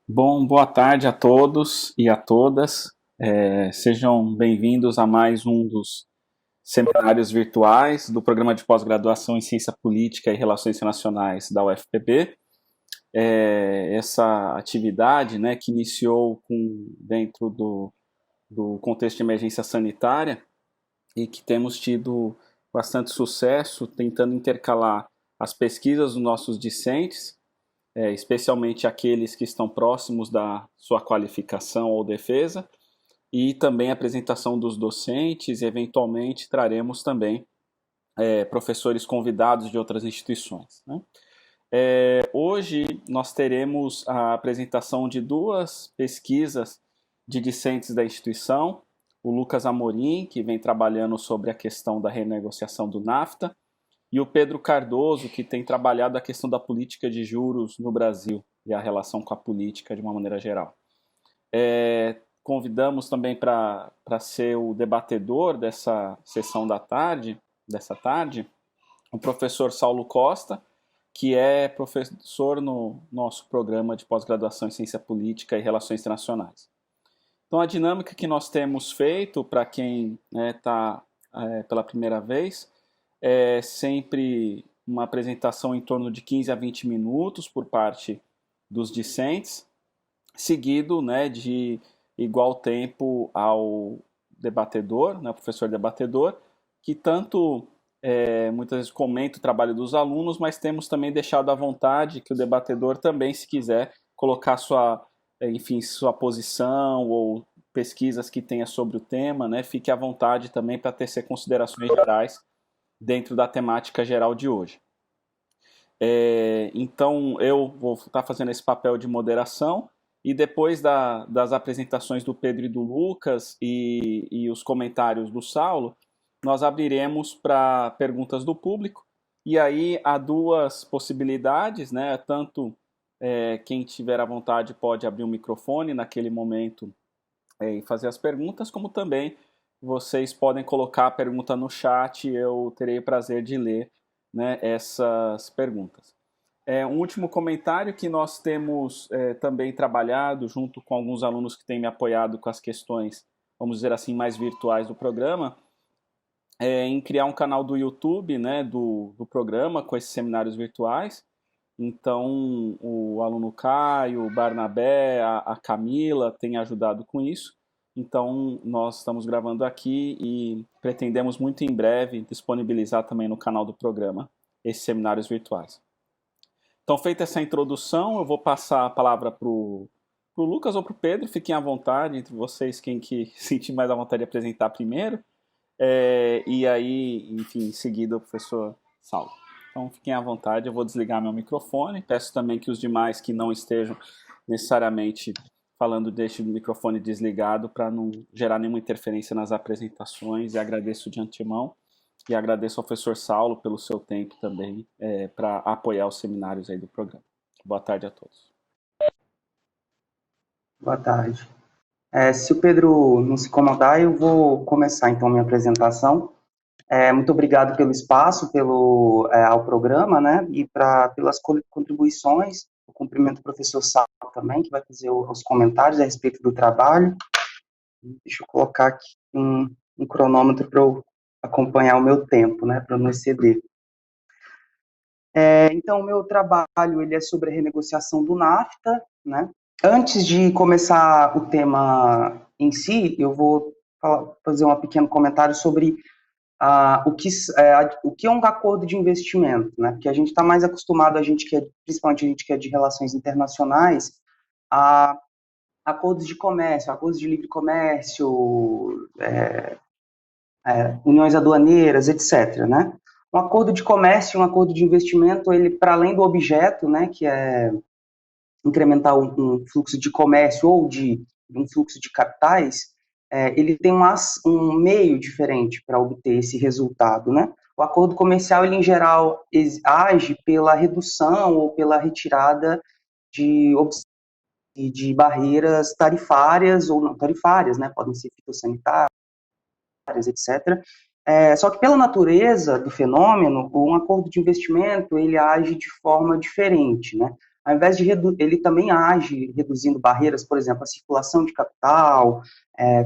Bom, boa tarde a todos e a todas. Sejam bem-vindos a mais um dos seminários virtuais do Programa de Pós-Graduação em Ciência Política e Relações Internacionais da UFPB. Essa atividade, né, que iniciou dentro do contexto de emergência sanitária e que temos tido bastante sucesso tentando intercalar as pesquisas dos nossos discentes, especialmente aqueles que estão próximos da sua qualificação ou defesa, e também a apresentação dos docentes, e eventualmente traremos também professores convidados de outras instituições, né? Hoje nós teremos a apresentação de duas pesquisas de discentes da instituição, o Lucas Amorim, que vem trabalhando sobre a questão da renegociação do NAFTA, e o Pedro Cardoso, que tem trabalhado a questão da política de juros no Brasil e a relação com a política de uma maneira geral. Convidamos também para ser o debatedor dessa sessão dessa tarde, o professor Saulo Costa, que é professor no nosso programa de pós-graduação em Ciência Política e Relações Internacionais. Então, a dinâmica que nós temos feito, para quem está pela primeira vez, é sempre uma apresentação em torno de 15 a 20 minutos por parte dos discentes, seguido, né, de igual tempo ao debatedor, né, professor debatedor, que tanto muitas vezes comenta o trabalho dos alunos, mas temos também deixado à vontade que o debatedor também, se quiser, colocar sua posição ou pesquisas que tenha sobre o tema, né, fique à vontade também para tecer considerações gerais dentro da temática geral de hoje. Então, eu vou estar fazendo esse papel de moderação, e depois das apresentações do Pedro e do Lucas e os comentários do Saulo, nós abriremos para perguntas do público, e aí há duas possibilidades, né? Tanto quem tiver à vontade pode abrir o microfone naquele momento e fazer as perguntas, como também vocês podem colocar a pergunta no chat e eu terei o prazer de ler, né, essas perguntas. Um último comentário que nós temos também trabalhado junto com alguns alunos que têm me apoiado com as questões, vamos dizer assim, mais virtuais do programa, em criar um canal do YouTube, né, do programa com esses seminários virtuais. Então, o aluno Caio, o Barnabé, a Camila têm ajudado com isso. Então, nós estamos gravando aqui e pretendemos muito em breve disponibilizar também no canal do programa esses seminários virtuais. Então, feita essa introdução, eu vou passar a palavra para o Lucas ou para o Pedro. Fiquem à vontade, entre vocês, quem que sentir mais à vontade de apresentar primeiro. E aí, enfim, em seguida, o professor Saulo. Então, fiquem à vontade, eu vou desligar meu microfone. Peço também que os demais que não estejam necessariamente falando deixem o microfone desligado para não gerar nenhuma interferência nas apresentações, e agradeço de antemão. E agradeço ao professor Saulo pelo seu tempo também para apoiar os seminários aí do programa. Boa tarde a todos. Boa tarde. Se o Pedro não se incomodar, eu vou começar então minha apresentação. Muito obrigado pelo espaço, ao programa, né, e pelas contribuições. Eu cumprimento o professor Saulo também, que vai fazer os comentários a respeito do trabalho. Deixa eu colocar aqui um cronômetro para eu acompanhar o meu tempo, né, para não exceder. Então, o meu trabalho ele é sobre a renegociação do NAFTA, né. Antes de começar o tema em si, eu vou fazer um pequeno comentário sobre o que é um acordo de investimento, né? Porque a gente está mais acostumado, principalmente a gente que é de relações internacionais, a acordos de comércio, acordos de livre comércio, uniões aduaneiras, etc., né? Um acordo de comércio e um acordo de investimento, ele, para além do objeto, né, que é incrementar um fluxo de comércio ou de um fluxo de capitais, ele tem um meio diferente para obter esse resultado, né? O acordo comercial, ele, em geral, age pela redução ou pela retirada de barreiras tarifárias ou não tarifárias, né? Podem ser fitossanitárias, etc. Só que, pela natureza do fenômeno, um acordo de investimento, ele age de forma diferente, né? ao invés de ele também age reduzindo barreiras, por exemplo, a circulação de capital,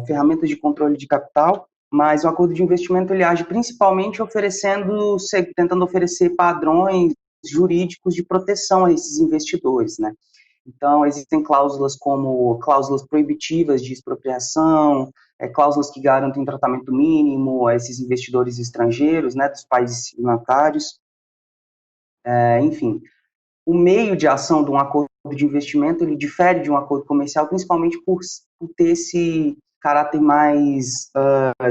ferramentas de controle de capital, mas o acordo de investimento ele age principalmente tentando oferecer padrões jurídicos de proteção a esses investidores, né? Então, existem cláusulas como cláusulas proibitivas de expropriação, cláusulas que garantem tratamento mínimo a esses investidores estrangeiros, né, dos países signatários, enfim. O meio de ação de um acordo de investimento, ele difere de um acordo comercial, principalmente por ter esse caráter mais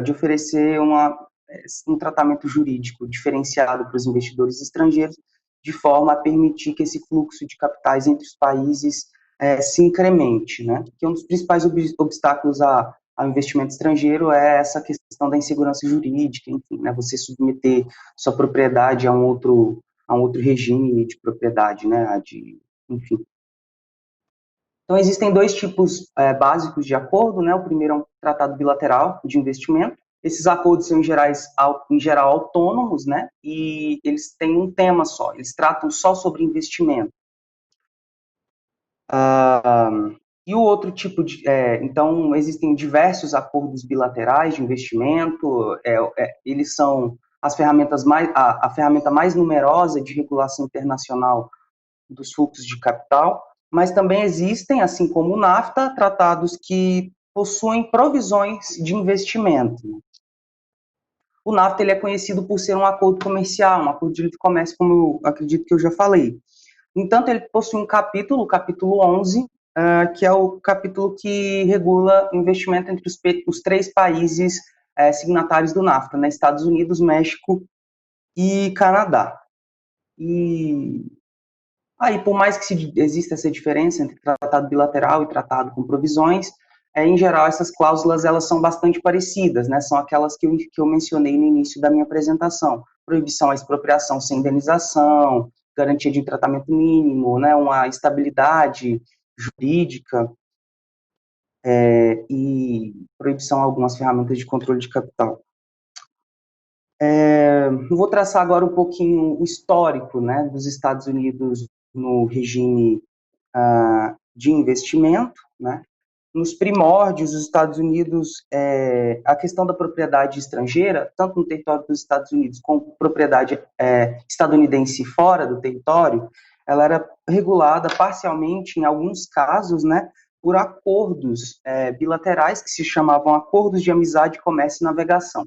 de oferecer um tratamento jurídico diferenciado para os investidores estrangeiros, de forma a permitir que esse fluxo de capitais entre os países se incremente, né? Que um dos principais obstáculos ao investimento estrangeiro é essa questão da insegurança jurídica, enfim, né? Você submeter sua propriedade a um outro regime de propriedade, né? Enfim. Então, existem dois tipos básicos de acordo, né? O primeiro é um tratado bilateral de investimento. Esses acordos são, em geral, autônomos, né? E eles têm um tema só, eles tratam só sobre investimento. E o outro tipo de... então, existem diversos acordos bilaterais de investimento, eles são a ferramenta mais numerosa de regulação internacional dos fluxos de capital, mas também existem, assim como o NAFTA, tratados que possuem provisões de investimento. O NAFTA ele é conhecido por ser um acordo comercial, um acordo de livre comércio, como eu acredito que eu já falei. No entanto, ele possui um capítulo, o capítulo 11, que é o capítulo que regula o investimento entre os três países signatários do NAFTA, né, Estados Unidos, México e Canadá. E aí, por mais que exista essa diferença entre tratado bilateral e tratado com provisões, em geral, essas cláusulas elas são bastante parecidas, né? São aquelas que eu mencionei no início da minha apresentação. Proibição à expropriação sem indenização, garantia de um tratamento mínimo, né? Uma estabilidade jurídica e proibição a algumas ferramentas de controle de capital. Vou traçar agora um pouquinho o histórico, né, dos Estados Unidos no regime de investimento, né? Nos primórdios dos Estados Unidos, a questão da propriedade estrangeira, tanto no território dos Estados Unidos como propriedade estadunidense fora do território, ela era regulada parcialmente, em alguns casos, né, por acordos bilaterais que se chamavam Acordos de Amizade, Comércio e Navegação.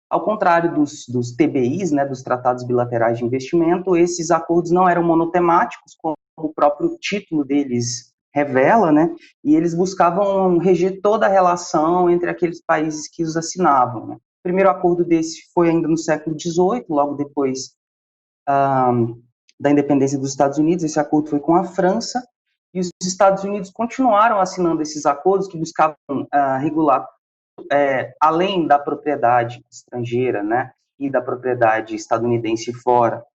Ao contrário dos TBIs, né, dos Tratados Bilaterais de Investimento, esses acordos não eram monotemáticos, como o próprio título deles revela, né, e eles buscavam reger toda a relação entre aqueles países que os assinavam. Né. O primeiro acordo desse foi ainda no século XVIII, logo depois da independência dos Estados Unidos. Esse acordo foi com a França, e os Estados Unidos continuaram assinando esses acordos que buscavam regular além da propriedade estrangeira, né, e da propriedade estadunidense fora,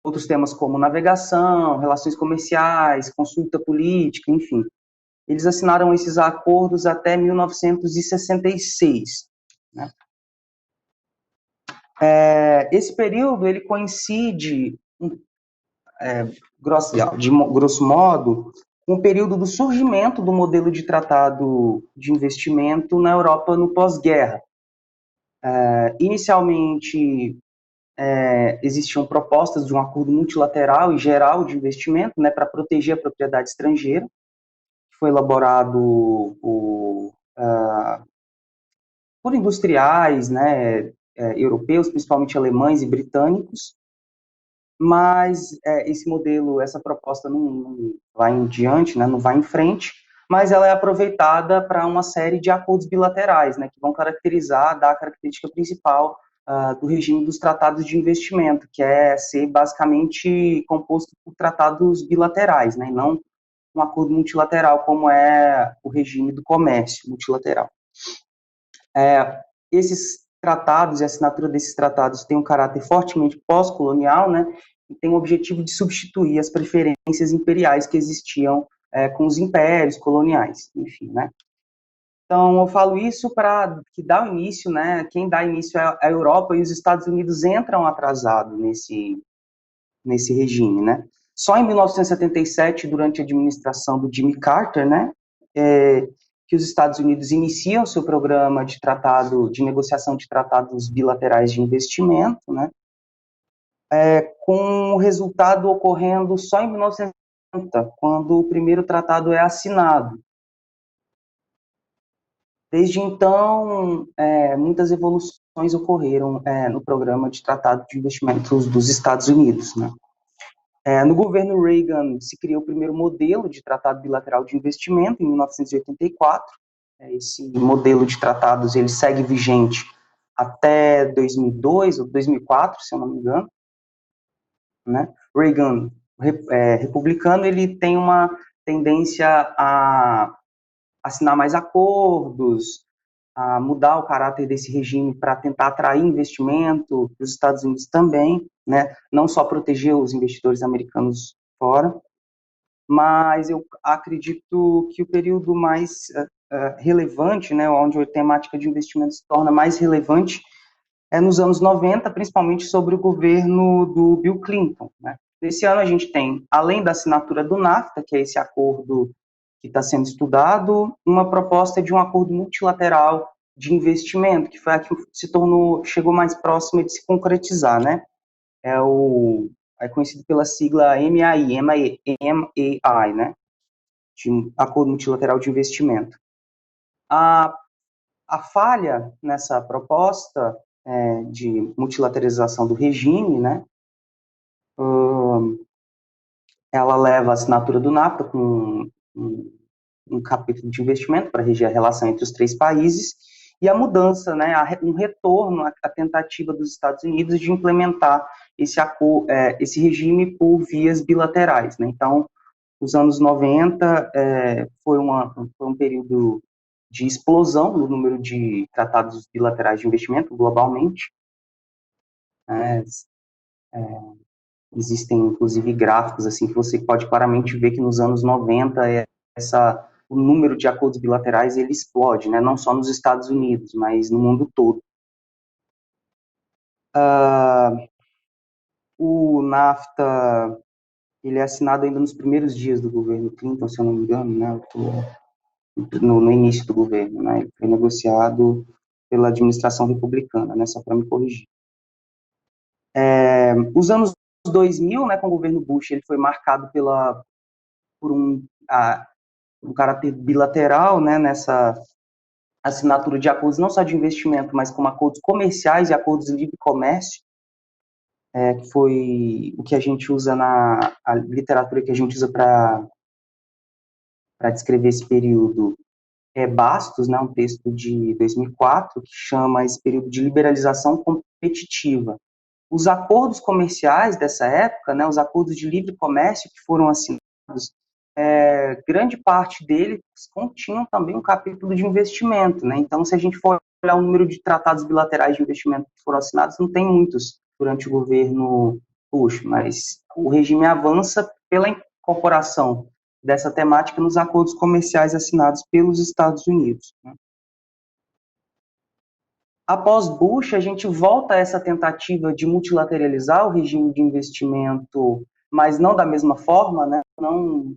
outros temas como navegação, relações comerciais, consulta política, enfim. Eles assinaram esses acordos até 1966. Né? Esse período ele coincide, de grosso modo, com o período do surgimento do modelo de tratado de investimento na Europa no pós-guerra. Inicialmente, existiam propostas de um acordo multilateral e geral de investimento, né, para proteger a propriedade estrangeira, que foi elaborado por industriais, né, europeus, principalmente alemães e britânicos, mas esse modelo, essa proposta não vai em diante, né, não vai em frente, mas ela é aproveitada para uma série de acordos bilaterais, né, que vão dar a característica principal do regime dos tratados de investimento, que é ser basicamente composto por tratados bilaterais, né, e não um acordo multilateral, como é o regime do comércio multilateral. Esses tratados e a assinatura desses tratados tem um caráter fortemente pós-colonial, né, e tem o objetivo de substituir as preferências imperiais que existiam com os impérios coloniais, enfim, né. Então, eu falo isso para que dá o início, né, quem dá início é a Europa, e os Estados Unidos entram atrasado nesse regime, né? Só em 1977, durante a administração do Jimmy Carter, né, que os Estados Unidos iniciam seu programa de tratado, de negociação de tratados bilaterais de investimento, né, com o resultado ocorrendo só em 1990, quando o primeiro tratado é assinado. Desde então, muitas evoluções ocorreram no programa de tratado de investimentos dos Estados Unidos, né. No governo Reagan se criou o primeiro modelo de tratado bilateral de investimento, em 1984. Esse modelo de tratados ele segue vigente até 2002 ou 2004, se eu não me engano. Né? Reagan, republicano, ele tem uma tendência a assinar mais acordos, a mudar o caráter desse regime para tentar atrair investimento para os Estados Unidos também, né? Não só proteger os investidores americanos fora, mas eu acredito que o período mais relevante, né, onde a temática de investimento se torna mais relevante, é nos anos 90, principalmente sobre o governo do Bill Clinton. Né? Nesse ano a gente tem, além da assinatura do NAFTA, que é esse acordo que está sendo estudado, uma proposta de um acordo multilateral de investimento, que foi a que chegou mais próxima de se concretizar, né? É conhecido pela sigla MEI, né? De Acordo Multilateral de Investimento. A falha nessa proposta de multilateralização do regime, né? Ela leva a assinatura do NAFTA com um capítulo de investimento para reger a relação entre os três países, e a mudança, né, um retorno à tentativa dos Estados Unidos de implementar esse regime por vias bilaterais. Né? Então, os anos 90 foi um período de explosão no número de tratados bilaterais de investimento globalmente. Existem, inclusive, gráficos assim que você pode claramente ver que nos anos 90 o número de acordos bilaterais ele explode, né? Não só nos Estados Unidos, mas no mundo todo. O NAFTA ele é assinado ainda nos primeiros dias do governo Clinton, se eu não me engano, né? No início do governo, né? Ele foi negociado pela administração republicana, né? Só para me corrigir. Os anos 2000, né, com o governo Bush, ele foi marcado por um caráter bilateral, né, nessa assinatura de acordos não só de investimento, mas como acordos comerciais e acordos de livre comércio, que foi o que a gente usa a literatura que a gente usa para descrever esse período. Bastos, né, um texto de 2004, que chama esse período de liberalização competitiva. Os acordos comerciais dessa época, né, os acordos de livre comércio que foram assinados, grande parte deles continham também um capítulo de investimento. Né? Então, se a gente for olhar o número de tratados bilaterais de investimento que foram assinados, não tem muitos durante o governo Bush, mas o regime avança pela incorporação dessa temática nos acordos comerciais assinados pelos Estados Unidos. Né? Após Bush, a gente volta a essa tentativa de multilateralizar o regime de investimento, mas não da mesma forma, né? Não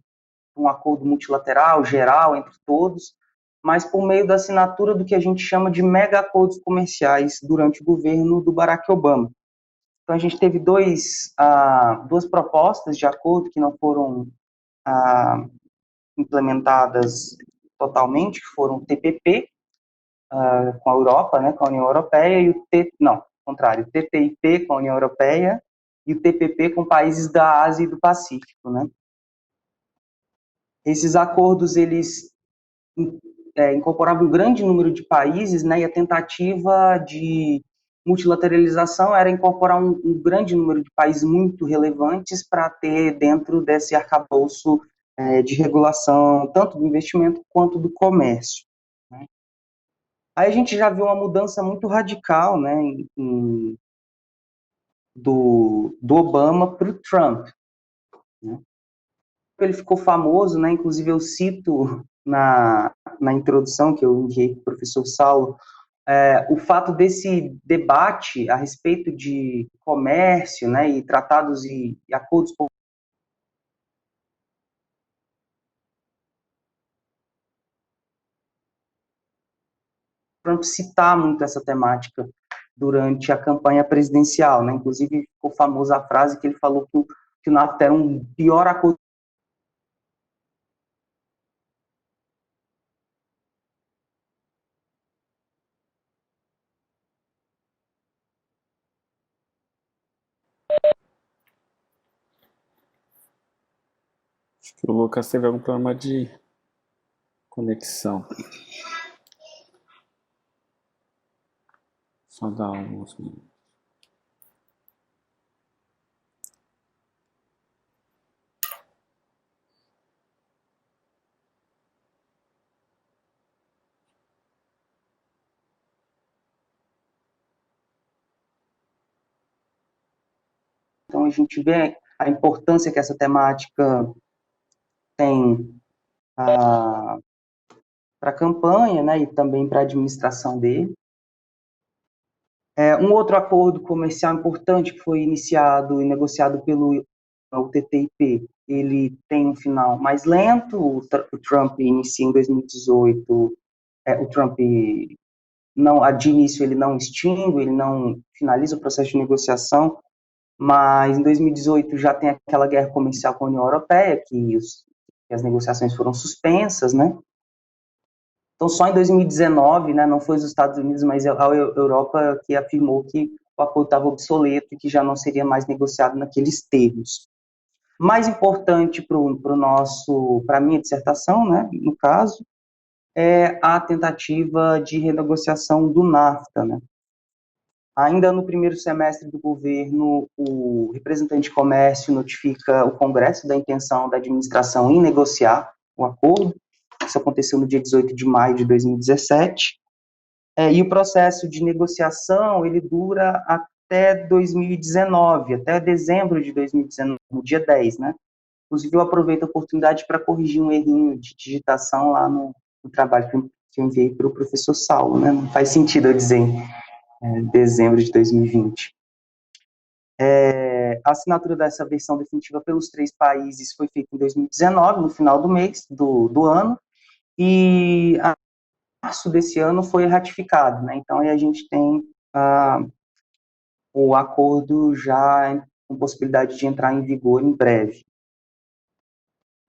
um acordo multilateral, geral, entre todos, mas por meio da assinatura do que a gente chama de mega acordos comerciais durante o governo do Barack Obama. Então, a gente teve duas propostas de acordo que não foram implementadas totalmente, que foram o TPP, com a Europa, né, com a União Europeia, e o TTIP com a União Europeia e o TPP com países da Ásia e do Pacífico, né. Esses acordos, eles incorporavam um grande número de países, né, e a tentativa de multilateralização era incorporar um grande número de países muito relevantes para ter dentro desse arcabouço de regulação, tanto do investimento quanto do comércio. Né. Aí a gente já viu uma mudança muito radical, né, do Obama para o Trump. Né. Ele ficou famoso, né, inclusive eu cito na introdução que eu enviei para o professor Saulo, o fato desse debate a respeito de comércio, né, e tratados e acordos Trump citar muito essa temática durante a campanha presidencial, né? Inclusive ficou famosa a frase que ele falou que o NAFTA era um pior acordo. Acho que o Lucas teve algum problema de conexão. Só dar alguns minutos. Então a gente vê a importância que essa temática tem para a campanha, né, e também para a administração dele. Um outro acordo comercial importante que foi iniciado e negociado pelo TTIP, ele tem um final mais lento. O Trump inicia em 2018. O Trump não, de início ele não extingue, ele não finaliza o processo de negociação, mas em 2018 já tem aquela guerra comercial com a União Europeia, que as negociações foram suspensas, né? Então, só em 2019, né, não foi os Estados Unidos, mas a Europa que afirmou que o acordo estava obsoleto e que já não seria mais negociado naqueles termos. Mais importante para a minha dissertação, né, no caso, é a tentativa de renegociação do NAFTA, né? Ainda no primeiro semestre do governo, o representante de comércio notifica o Congresso da intenção da administração em negociar o acordo. Isso aconteceu no dia 18 de maio de 2017. E o processo de negociação, ele dura até 2019, até dezembro de 2019, no dia 10, né? Inclusive, eu aproveito a oportunidade para corrigir um errinho de digitação lá no trabalho que eu enviei para o professor Saulo, né? Não faz sentido eu dizer dezembro de 2020. A assinatura dessa versão definitiva pelos 3 países foi feita em 2019, no final do mês, do ano, e a março desse ano foi ratificado, né? Então, aí a gente tem o acordo já com possibilidade de entrar em vigor em breve.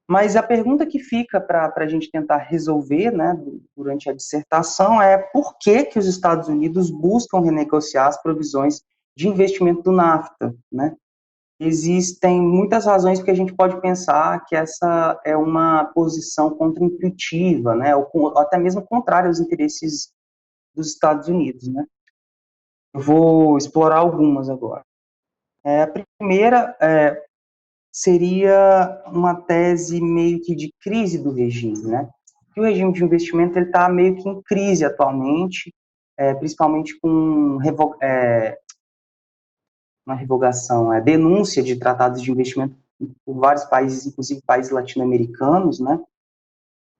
Mas a pergunta que fica para a gente tentar resolver, né, durante a dissertação é por que os Estados Unidos buscam renegociar as provisões de investimento do NAFTA, né? Existem muitas razões que a gente pode pensar que essa é uma posição contraintuitiva, né, ou até mesmo contrária aos interesses dos Estados Unidos, né? Eu vou explorar algumas agora. A primeira seria uma tese meio que de crise do regime, né? Que o regime de investimento ele está meio que em crise atualmente, principalmente com uma revogação, denúncia de tratados de investimento por vários países, inclusive países latino-americanos, né?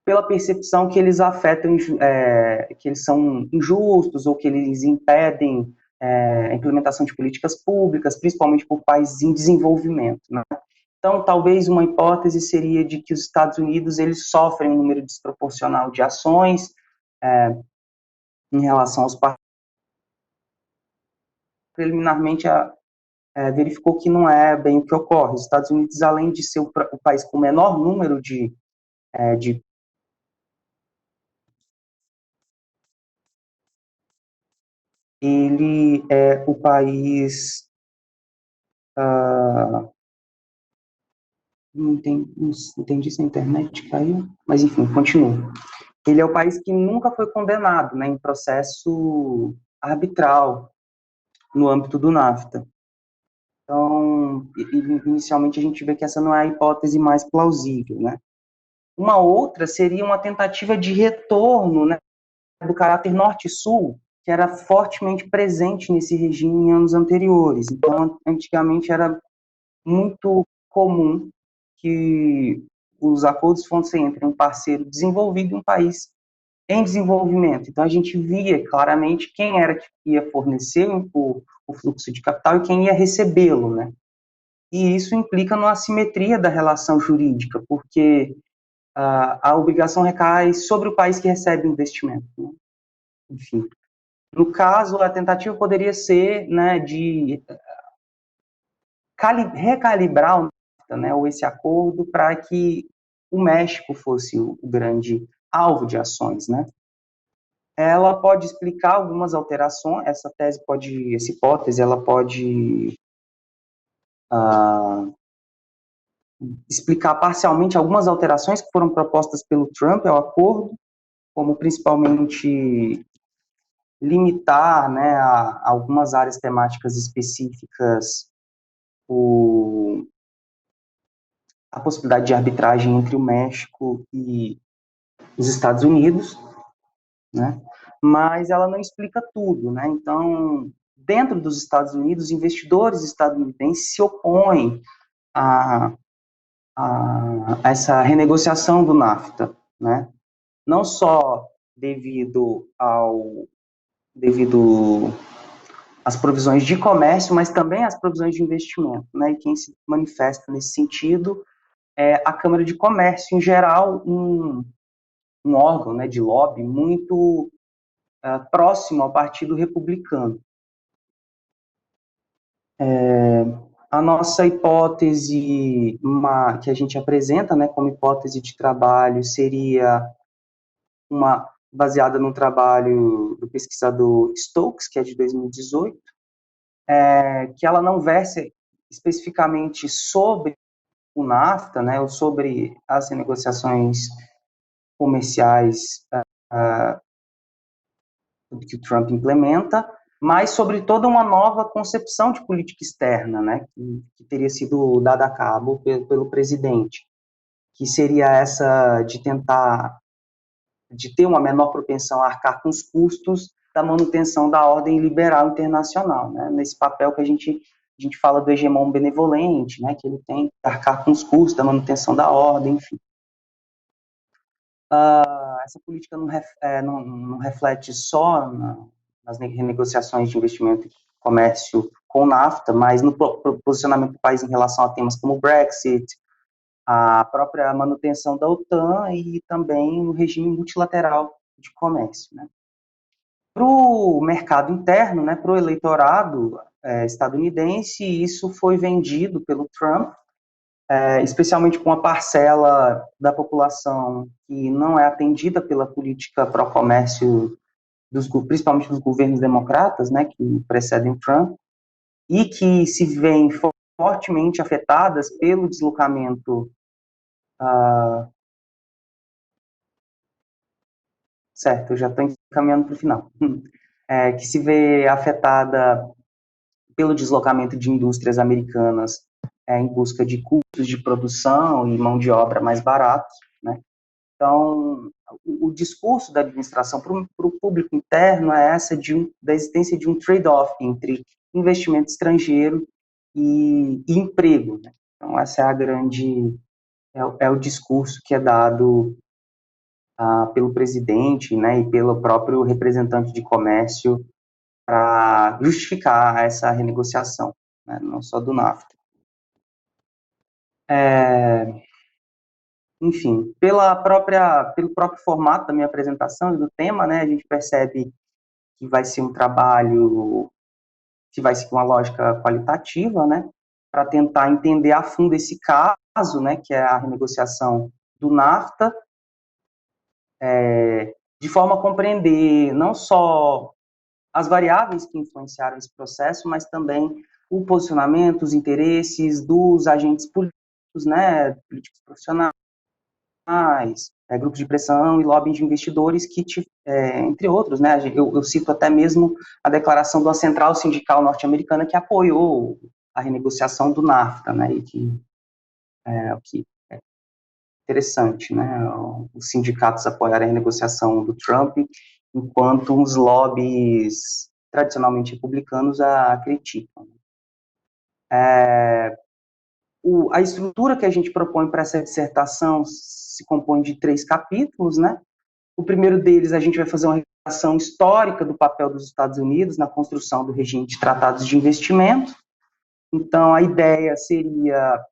Pela percepção que eles afetam, que eles são injustos ou que eles impedem a implementação de políticas públicas, principalmente por países em desenvolvimento, né? Então, talvez uma hipótese seria de que os Estados Unidos eles sofrem um número desproporcional de ações em relação aos países. Preliminarmente, verificou que não é bem o que ocorre. Os Estados Unidos, além de ser o país com o menor número de ele é o país não entendi se a internet caiu, mas enfim, continua. Ele é o país que nunca foi condenado, né, em processo arbitral no âmbito do NAFTA. Então, inicialmente a gente vê que essa não é a hipótese mais plausível, né? Uma outra seria uma tentativa de retorno, né, do caráter norte-sul, que era fortemente presente nesse regime em anos anteriores. Então, antigamente era muito comum que os acordos fossem entre um parceiro desenvolvido e um país em desenvolvimento. Então, a gente via claramente quem era que ia fornecer o fluxo de capital e quem ia recebê-lo, né? E isso implica numa assimetria da relação jurídica, porque a obrigação recai sobre o país que recebe o investimento, né? Enfim, no caso, a tentativa poderia ser, né, de recalibrar o NAFTA, né, ou esse acordo para que o México fosse o grande alvo de ações, né? Ela pode explicar algumas alterações, essa hipótese, ela pode ah, explicar parcialmente algumas alterações que foram propostas pelo Trump ao acordo, como principalmente limitar, né, a algumas áreas temáticas específicas a possibilidade de arbitragem entre o México e os Estados Unidos, né? Mas ela não explica tudo, né? Então, dentro dos Estados Unidos, investidores estadunidenses se opõem a, a essa renegociação do NAFTA, né? Não só devido às provisões de comércio, mas também às provisões de investimento, né? E quem se manifesta nesse sentido é a Câmara de Comércio, em geral, um órgão, né, de lobby muito próximo ao Partido Republicano. A nossa hipótese que a gente apresenta, né, como hipótese de trabalho seria uma baseada no trabalho do pesquisador Stokes, que é de 2018, que ela não verse especificamente sobre o NAFTA, né, ou sobre as renegociações comerciais que o Trump implementa, mas sobre toda uma nova concepção de política externa, né, que teria sido dada a cabo pelo presidente, que seria essa de ter uma menor propensão a arcar com os custos da manutenção da ordem liberal internacional, né, nesse papel que a gente fala do hegemon benevolente, né, que ele tem que arcar com os custos da manutenção da ordem, enfim. Essa política não reflete só nas renegociações de investimento e comércio com o NAFTA, mas no posicionamento do país em relação a temas como o Brexit, a própria manutenção da OTAN e também o regime multilateral de comércio, né? Para o mercado interno, né, para o eleitorado estadunidense, isso foi vendido pelo Trump, especialmente com uma parcela da população que não é atendida pela política pró-comércio, principalmente dos governos democratas, né, que precedem o Trump, e que se veem fortemente afetadas pelo deslocamento certo, eu já estou encaminhando para o final, que se vê afetada pelo deslocamento de indústrias americanas em busca de custos de produção e mão de obra mais baratos, né? Então, o discurso da administração para o público interno é essa da existência de um trade-off entre investimento estrangeiro e emprego, né? Então, essa é a grande é o discurso que é dado pelo presidente, né, e pelo próprio representante de comércio para justificar essa renegociação, né, não só do NAFTA. Enfim, pelo próprio formato da minha apresentação e do tema, né, a gente percebe que vai ser um trabalho que vai seguir uma lógica qualitativa, né, para tentar entender a fundo esse caso, né, que é a renegociação do NAFTA, de forma a compreender não só as variáveis que influenciaram esse processo, mas também o posicionamento, os interesses dos agentes políticos, né, políticos profissionais, grupos de pressão e lobby de investidores que, entre outros, né, eu cito até mesmo a declaração de uma central sindical norte-americana que apoiou a renegociação do NAFTA, né, e que é interessante, né, os sindicatos apoiarem a renegociação do Trump, enquanto os lobbies tradicionalmente republicanos a criticam. A estrutura que a gente propõe para essa dissertação se compõe de 3 capítulos, né? O primeiro deles, a gente vai fazer uma revisão histórica do papel dos Estados Unidos na construção do regime de tratados de investimento. Então, a ideia seria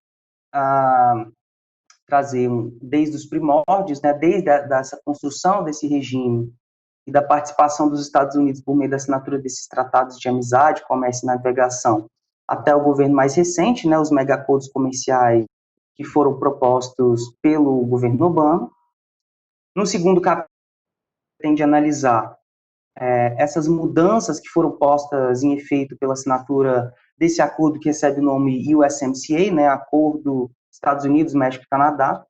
trazer, desde os primórdios, né, desde essa construção desse regime e da participação dos Estados Unidos por meio da assinatura desses tratados de amizade, comércio e navegação, até o governo mais recente, né, os megacodes comerciais que foram propostos pelo governo Obama. No segundo capítulo, pretende analisar essas mudanças que foram postas em efeito pela assinatura desse acordo que recebe o nome USMCA, né, Acordo Estados Unidos, México e Canadá,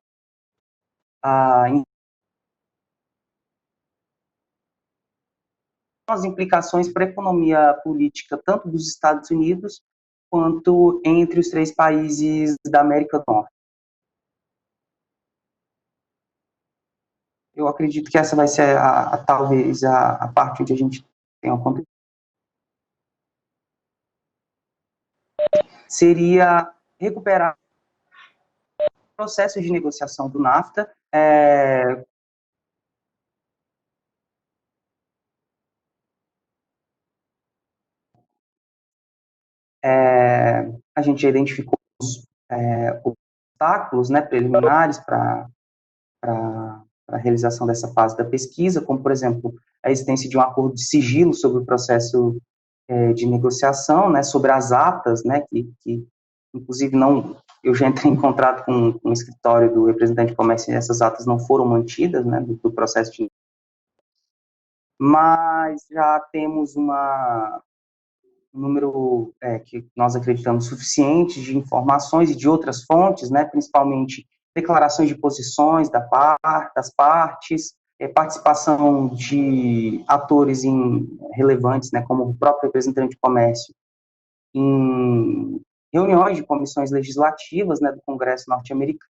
as implicações para a economia política tanto dos Estados Unidos quanto entre os três países da América do Norte. Eu acredito que essa vai ser talvez a parte onde a gente tem uma contribuição. Seria recuperar o processo de negociação do NAFTA, a gente já identificou os obstáculos, né, preliminares para a realização dessa fase da pesquisa, como, por exemplo, a existência de um acordo de sigilo sobre o processo de negociação, né, sobre as atas, né, que inclusive não, eu já entrei em contato com o escritório do representante de comércio e essas atas não foram mantidas, né, do processo de, mas já temos um número que nós acreditamos suficiente de informações e de outras fontes, né, principalmente declarações de posições das partes, participação de atores relevantes, né, como o próprio representante de comércio, em reuniões de comissões legislativas, né, do Congresso norte-americano,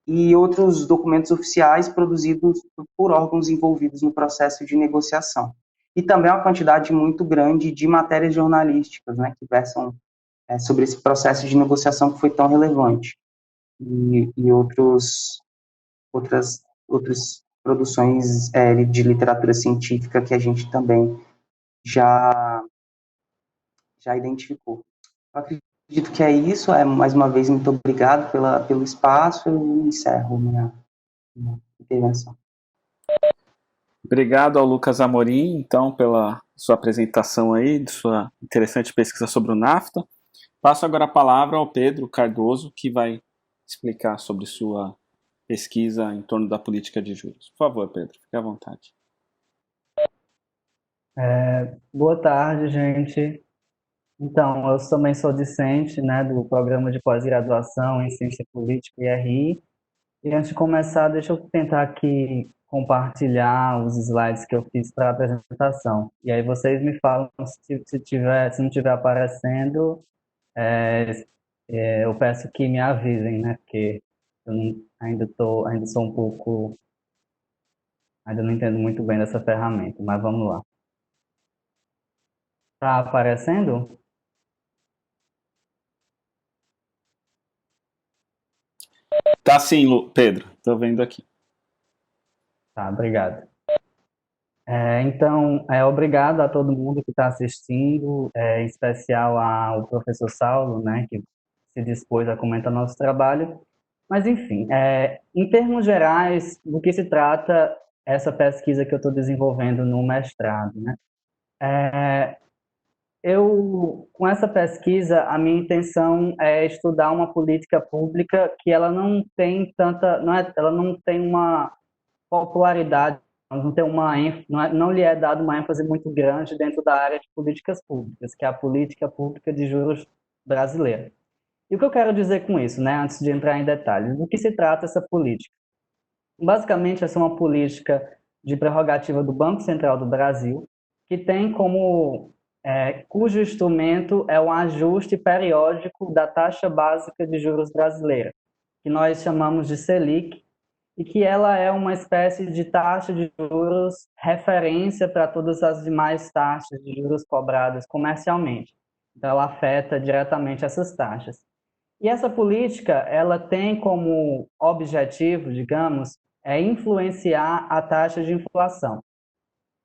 e outros documentos oficiais produzidos por órgãos envolvidos no processo de negociação. E também uma quantidade muito grande de matérias jornalísticas, né, que versam sobre esse processo de negociação que foi tão relevante. E outras produções de literatura científica que a gente também já identificou. Eu acredito que é isso. Mais uma vez, muito obrigado pelo espaço. Eu encerro minha intervenção. Obrigado ao Lucas Amorim, então, pela sua apresentação aí, de sua interessante pesquisa sobre o NAFTA. Passo agora a palavra ao Pedro Cardoso, que vai explicar sobre sua pesquisa em torno da política de juros. Por favor, Pedro, fique à vontade. Boa tarde, gente. Então, eu também sou discente, né, do programa de pós-graduação em Ciência Política e RI. E antes de começar, deixa eu tentar aqui compartilhar os slides que eu fiz para a apresentação. E aí vocês me falam se não estiver aparecendo, eu peço que me avisem, né, porque eu ainda sou um pouco, ainda não entendo muito bem dessa ferramenta, mas vamos lá. Está aparecendo? Tá sim, Pedro. Estou vendo aqui. Tá, obrigado. Então, obrigado a todo mundo que está assistindo, em especial ao professor Saulo, né, que se dispôs a comentar nosso trabalho. Mas, enfim, em termos gerais, do que se trata essa pesquisa que eu estou desenvolvendo no mestrado, né? Com essa pesquisa, a minha intenção é estudar uma política pública que ela não tem tanta, ela não tem uma popularidade, não tem não lhe é dado uma ênfase muito grande dentro da área de políticas públicas, que é a política pública de juros brasileira. E o que eu quero dizer com isso, né, antes de entrar em detalhes, do que se trata essa política? Basicamente, essa é uma política de prerrogativa do Banco Central do Brasil, que tem cujo instrumento é o ajuste periódico da taxa básica de juros brasileira, que nós chamamos de Selic, e que ela é uma espécie de taxa de juros referência para todas as demais taxas de juros cobradas comercialmente. Então, ela afeta diretamente essas taxas. E essa política, ela tem como objetivo, digamos, influenciar a taxa de inflação.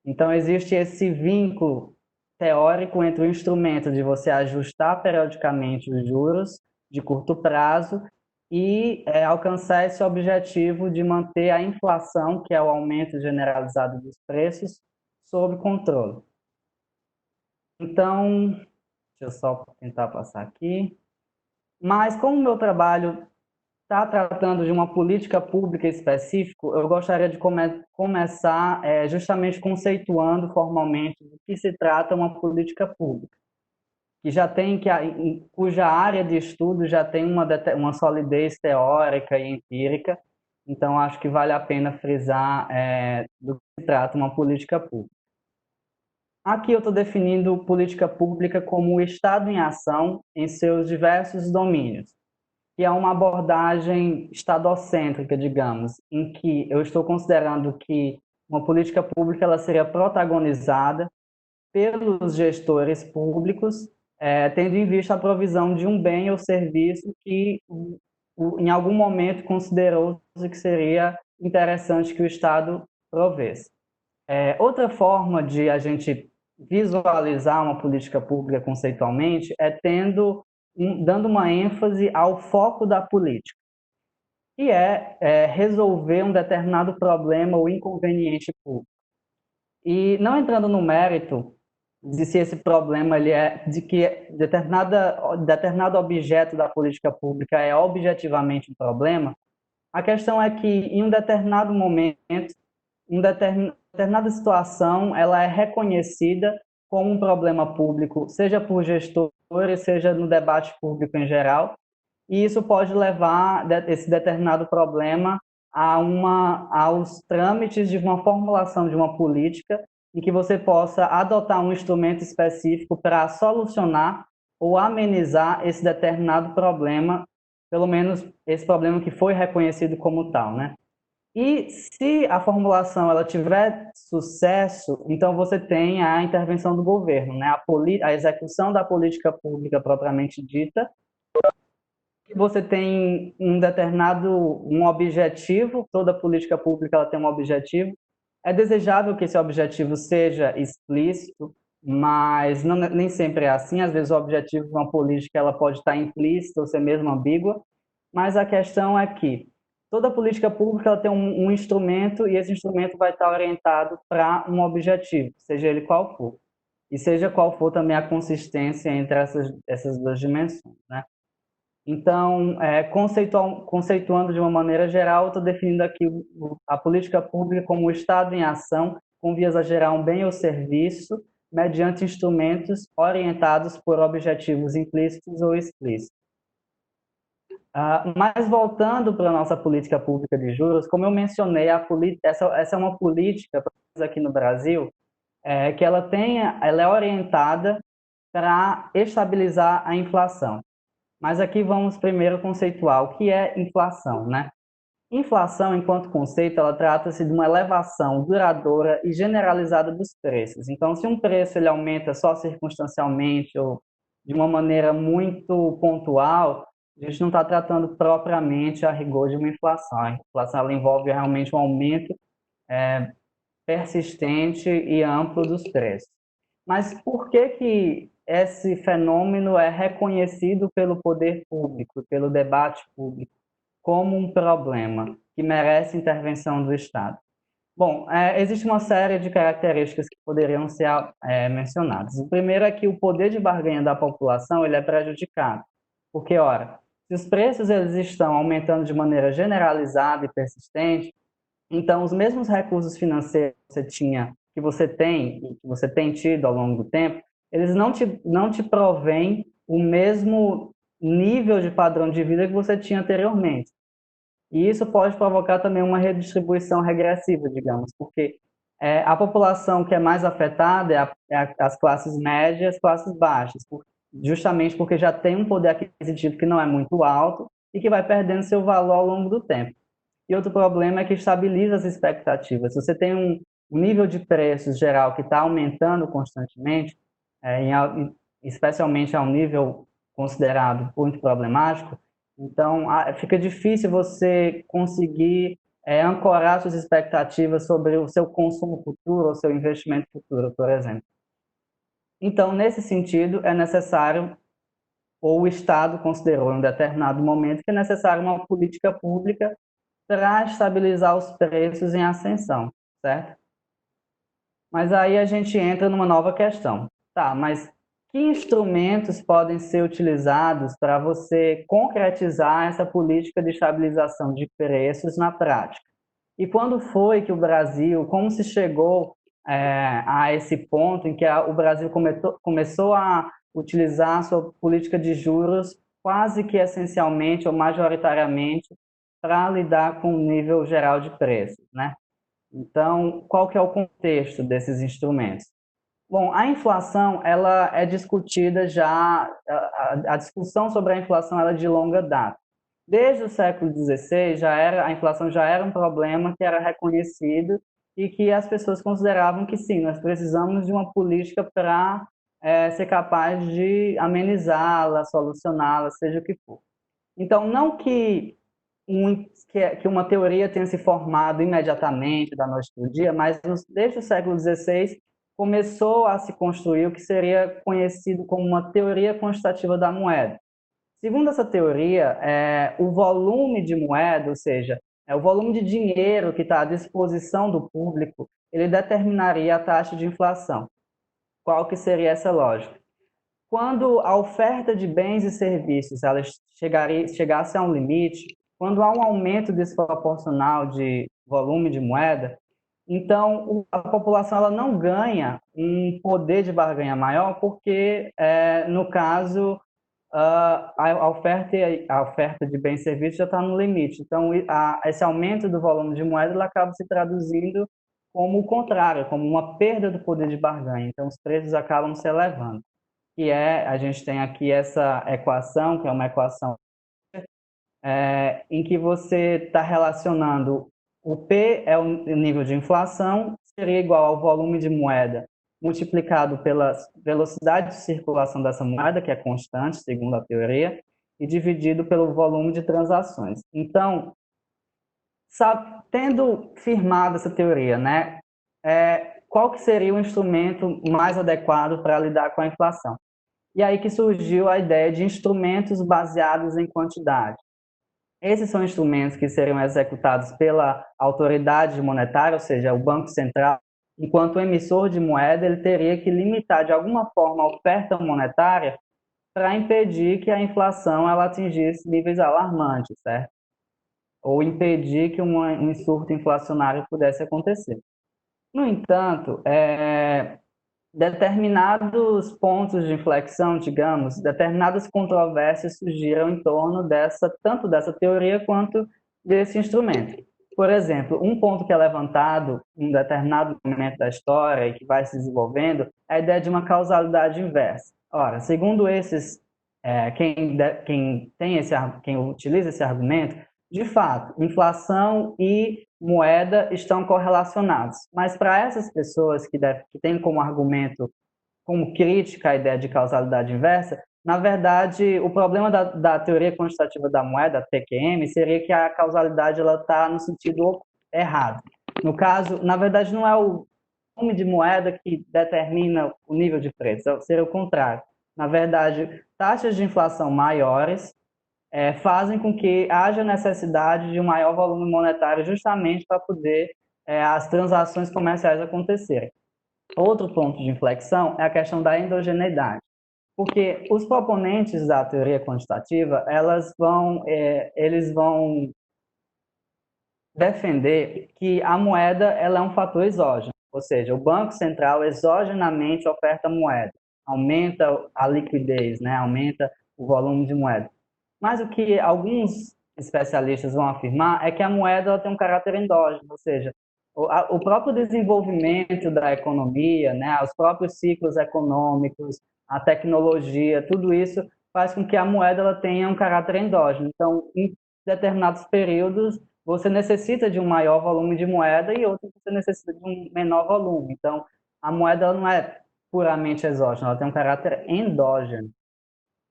Então, existe esse vínculo teórico entre o instrumento de você ajustar periodicamente os juros de curto prazo e alcançar esse objetivo de manter a inflação, que é o aumento generalizado dos preços, sob controle. Então, deixa eu só tentar passar aqui. Mas como o meu trabalho está tratando de uma política pública específica, eu gostaria de começar justamente conceituando formalmente do que se trata uma política pública, que já tem cuja área de estudo já tem uma solidez teórica e empírica. Então acho que vale a pena frisar do que se trata uma política pública. Aqui eu estou definindo política pública como o Estado em ação em seus diversos domínios, que é uma abordagem estadocêntrica, digamos, em que eu estou considerando que uma política pública ela seria protagonizada pelos gestores públicos, tendo em vista a provisão de um bem ou serviço que, em algum momento, considerou-se que seria interessante que o Estado provesse. Outra forma de a gente visualizar uma política pública conceitualmente é dando uma ênfase ao foco da política, que é resolver um determinado problema ou inconveniente público. E não entrando no mérito de se esse problema de que determinado objeto da política pública é objetivamente um problema, a questão é que em um determinado momento, em determinada situação, ela é reconhecida como um problema público, seja por gestores, seja no debate público em geral, e isso pode levar esse determinado problema aos trâmites de uma formulação de uma política em que você possa adotar um instrumento específico para solucionar ou amenizar esse determinado problema, pelo menos esse problema que foi reconhecido como tal, né? E se a formulação ela tiver sucesso, então você tem a intervenção do governo, né? A execução da política pública propriamente dita. Você tem um objetivo, toda política pública ela tem um objetivo. É desejável que esse objetivo seja explícito, mas nem sempre é assim. Às vezes o objetivo de uma política ela pode estar implícito ou ser mesmo ambígua, mas a questão é que toda política pública ela tem um instrumento e esse instrumento vai estar orientado para um objetivo, seja ele qual for. E seja qual for também a consistência entre essas duas dimensões, né? Então, conceituando de uma maneira geral, eu estou definindo aqui a política pública como o Estado em ação com vias a gerar um bem ou serviço mediante instrumentos orientados por objetivos implícitos ou explícitos. Mas voltando para a nossa política pública de juros, como eu mencionei, essa é uma política aqui no Brasil que ela é orientada para estabilizar a inflação. Mas aqui vamos primeiro conceituar o que é inflação, né? Inflação, enquanto conceito, ela trata-se de uma elevação duradoura e generalizada dos preços. Então, se um preço ele aumenta só circunstancialmente ou de uma maneira muito pontual, a gente não está tratando propriamente a rigor de uma inflação. A inflação ela envolve realmente um aumento persistente e amplo dos preços. Mas por que esse fenômeno é reconhecido pelo poder público, pelo debate público, como um problema que merece intervenção do Estado? Bom, existe uma série de características que poderiam ser mencionadas. O primeiro é que o poder de barganha da população ele é prejudicado, porque, ora, se os preços eles estão aumentando de maneira generalizada e persistente, então os mesmos recursos financeiros que você tem e que você tem tido ao longo do tempo, eles não te provêm o mesmo nível de padrão de vida que você tinha anteriormente. E isso pode provocar também uma redistribuição regressiva, digamos, porque a população que é mais afetada as classes médias e as classes baixas, justamente porque já tem um poder aquisitivo que não é muito alto e que vai perdendo seu valor ao longo do tempo. E outro problema é que estabiliza as expectativas. Se você tem um nível de preços geral que está aumentando constantemente, especialmente a um nível considerado muito problemático, então fica difícil você conseguir ancorar suas expectativas sobre o seu consumo futuro ou seu investimento futuro, por exemplo. Então, nesse sentido, é necessário, ou o Estado considerou em um determinado momento, que é necessário uma política pública para estabilizar os preços em ascensão, certo? Mas aí a gente entra numa nova questão. Tá, mas que instrumentos podem ser utilizados para você concretizar essa política de estabilização de preços na prática? E quando foi que o Brasil, como se chegou a esse ponto em que o Brasil começou a utilizar a sua política de juros quase que essencialmente ou majoritariamente para lidar com o nível geral de preços, né? Então, qual que é o contexto desses instrumentos? Bom, a inflação, ela é discutida já, a discussão sobre a inflação ela é de longa data. Desde o século XVI, a inflação já era um problema que era reconhecido e que as pessoas consideravam que sim, nós precisamos de uma política para ser capaz de amenizá-la, solucioná-la, seja o que for. Então, não que uma teoria tenha se formado imediatamente, da noite para o dia, mas desde o século XVI começou a se construir o que seria conhecido como uma teoria quantitativa da moeda. Segundo essa teoria, o volume de moeda, ou seja, o volume de dinheiro que está à disposição do público, ele determinaria a taxa de inflação. Qual que seria essa lógica? Quando a oferta de bens e serviços ela chegasse a um limite, quando há um aumento desproporcional de volume de moeda, então a população ela não ganha um poder de barganha maior, porque, no caso, a oferta de bens e serviços já está no limite. Então, esse aumento do volume de moeda ele acaba se traduzindo como o contrário, como uma perda do poder de barganha. Então, os preços acabam se elevando. A gente tem aqui essa equação, que é uma equação em que você está relacionando o P é o nível de inflação, seria igual ao volume de moeda multiplicado pela velocidade de circulação dessa moeda, que é constante, segundo a teoria, e dividido pelo volume de transações. Então, tendo firmado essa teoria, né, qual que seria o instrumento mais adequado para lidar com a inflação? E aí que surgiu a ideia de instrumentos baseados em quantidade. Esses são instrumentos que seriam executados pela autoridade monetária, ou seja, o Banco Central, enquanto emissor de moeda, ele teria que limitar de alguma forma a oferta monetária para impedir que a inflação ela atingisse níveis alarmantes, certo? Ou impedir que um surto inflacionário pudesse acontecer. No entanto, determinados pontos de inflexão, digamos, determinadas controvérsias surgiram em torno tanto dessa teoria quanto desse instrumento. Por exemplo, um ponto que é levantado em um determinado momento da história e que vai se desenvolvendo é a ideia de uma causalidade inversa. Ora, segundo quem utiliza esse argumento, de fato, inflação e moeda estão correlacionados. Mas para essas pessoas que têm como argumento, como crítica a ideia de causalidade inversa, na verdade, o problema da teoria quantitativa da moeda, a TQM, seria que a causalidade está no sentido errado. No caso, na verdade, não é o volume de moeda que determina o nível de preço, seria o contrário. Na verdade, taxas de inflação maiores fazem com que haja necessidade de um maior volume monetário justamente para poder as transações comerciais acontecerem. Outro ponto de inflexão é a questão da endogeneidade, porque os proponentes da teoria quantitativa eles vão defender que a moeda ela é um fator exógeno, ou seja, o Banco Central exogenamente oferta moeda, aumenta a liquidez, né? Aumenta o volume de moeda. Mas o que alguns especialistas vão afirmar é que a moeda ela tem um caráter endógeno, ou seja, o próprio desenvolvimento da economia, né, os próprios ciclos econômicos, a tecnologia, tudo isso faz com que a moeda ela tenha um caráter endógeno. Então, em determinados períodos, você necessita de um maior volume de moeda e outros você necessita de um menor volume. Então, a moeda ela não é puramente exógena, ela tem um caráter endógeno.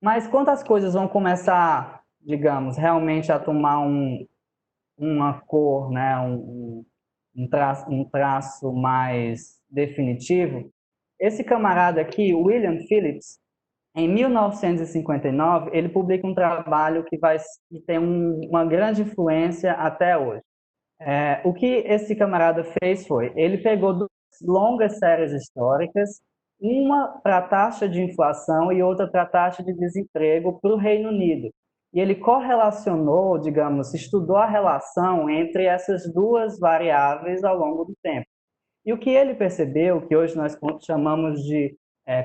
Mas quando as coisas vão começar, digamos, realmente a tomar um uma cor, né, um traço mais definitivo, esse camarada aqui, William Phillips, em 1959, ele publica um trabalho que tem uma grande influência até hoje. O que esse camarada fez foi, ele pegou duas longas séries históricas, uma para a taxa de inflação e outra para a taxa de desemprego para o Reino Unido. E ele correlacionou, digamos, estudou a relação entre essas duas variáveis ao longo do tempo. E o que ele percebeu, que hoje nós chamamos de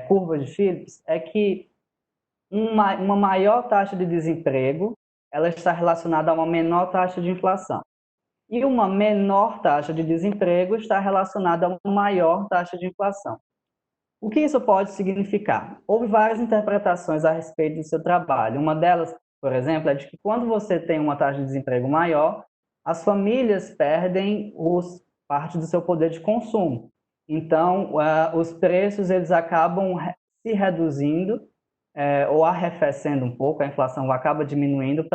curva de Phillips, é que uma maior taxa de desemprego ela está relacionada a uma menor taxa de inflação. E uma menor taxa de desemprego está relacionada a uma maior taxa de inflação. O que isso pode significar? Houve várias interpretações a respeito do seu trabalho. Uma delas, por exemplo, é de que quando você tem uma taxa de desemprego maior, as famílias perdem parte do seu poder de consumo. Então, os preços eles acabam se reduzindo ou arrefecendo um pouco, a inflação acaba diminuindo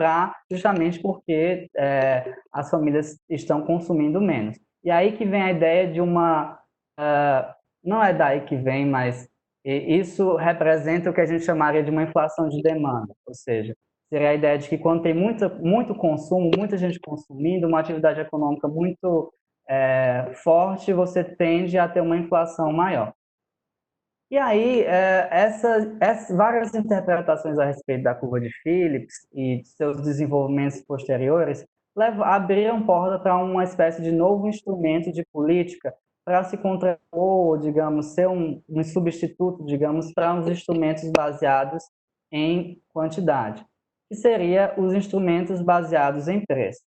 justamente porque as famílias estão consumindo menos. E aí que vem a ideia de não é daí que vem, mas isso representa o que a gente chamaria de uma inflação de demanda, ou seja, seria a ideia de que quando tem muito consumo, muita gente consumindo, uma atividade econômica muito forte, você tende a ter uma inflação maior. E aí, essas várias interpretações a respeito da curva de Phillips e de seus desenvolvimentos posteriores abriram porta para uma espécie de novo instrumento de política para se contrapor, digamos, ser um substituto, digamos, para uns instrumentos baseados em quantidade, que seria os instrumentos baseados em preço.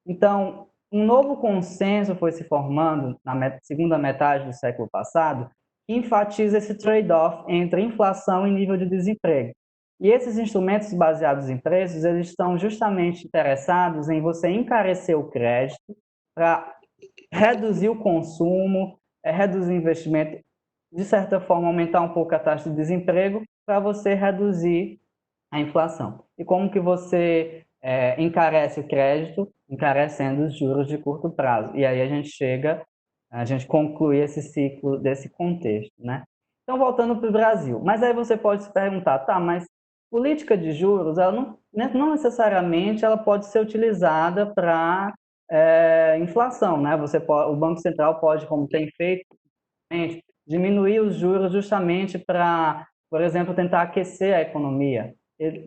Então, um novo consenso foi se formando na segunda metade do século passado, que enfatiza esse trade-off entre inflação e nível de desemprego. E esses instrumentos baseados em preços, eles estão justamente interessados em você encarecer o crédito para reduzir o consumo, reduzir o investimento, de certa forma aumentar um pouco a taxa de desemprego para você reduzir a inflação. E como que você encarece o crédito? Encarecendo os juros de curto prazo. E aí a gente conclui esse ciclo desse contexto, né? Então, voltando para o Brasil. Mas aí você pode se perguntar, tá, mas política de juros, ela não necessariamente ela pode ser utilizada para inflação, né? O Banco Central pode, como tem feito, diminuir os juros justamente para, por exemplo, tentar aquecer a economia.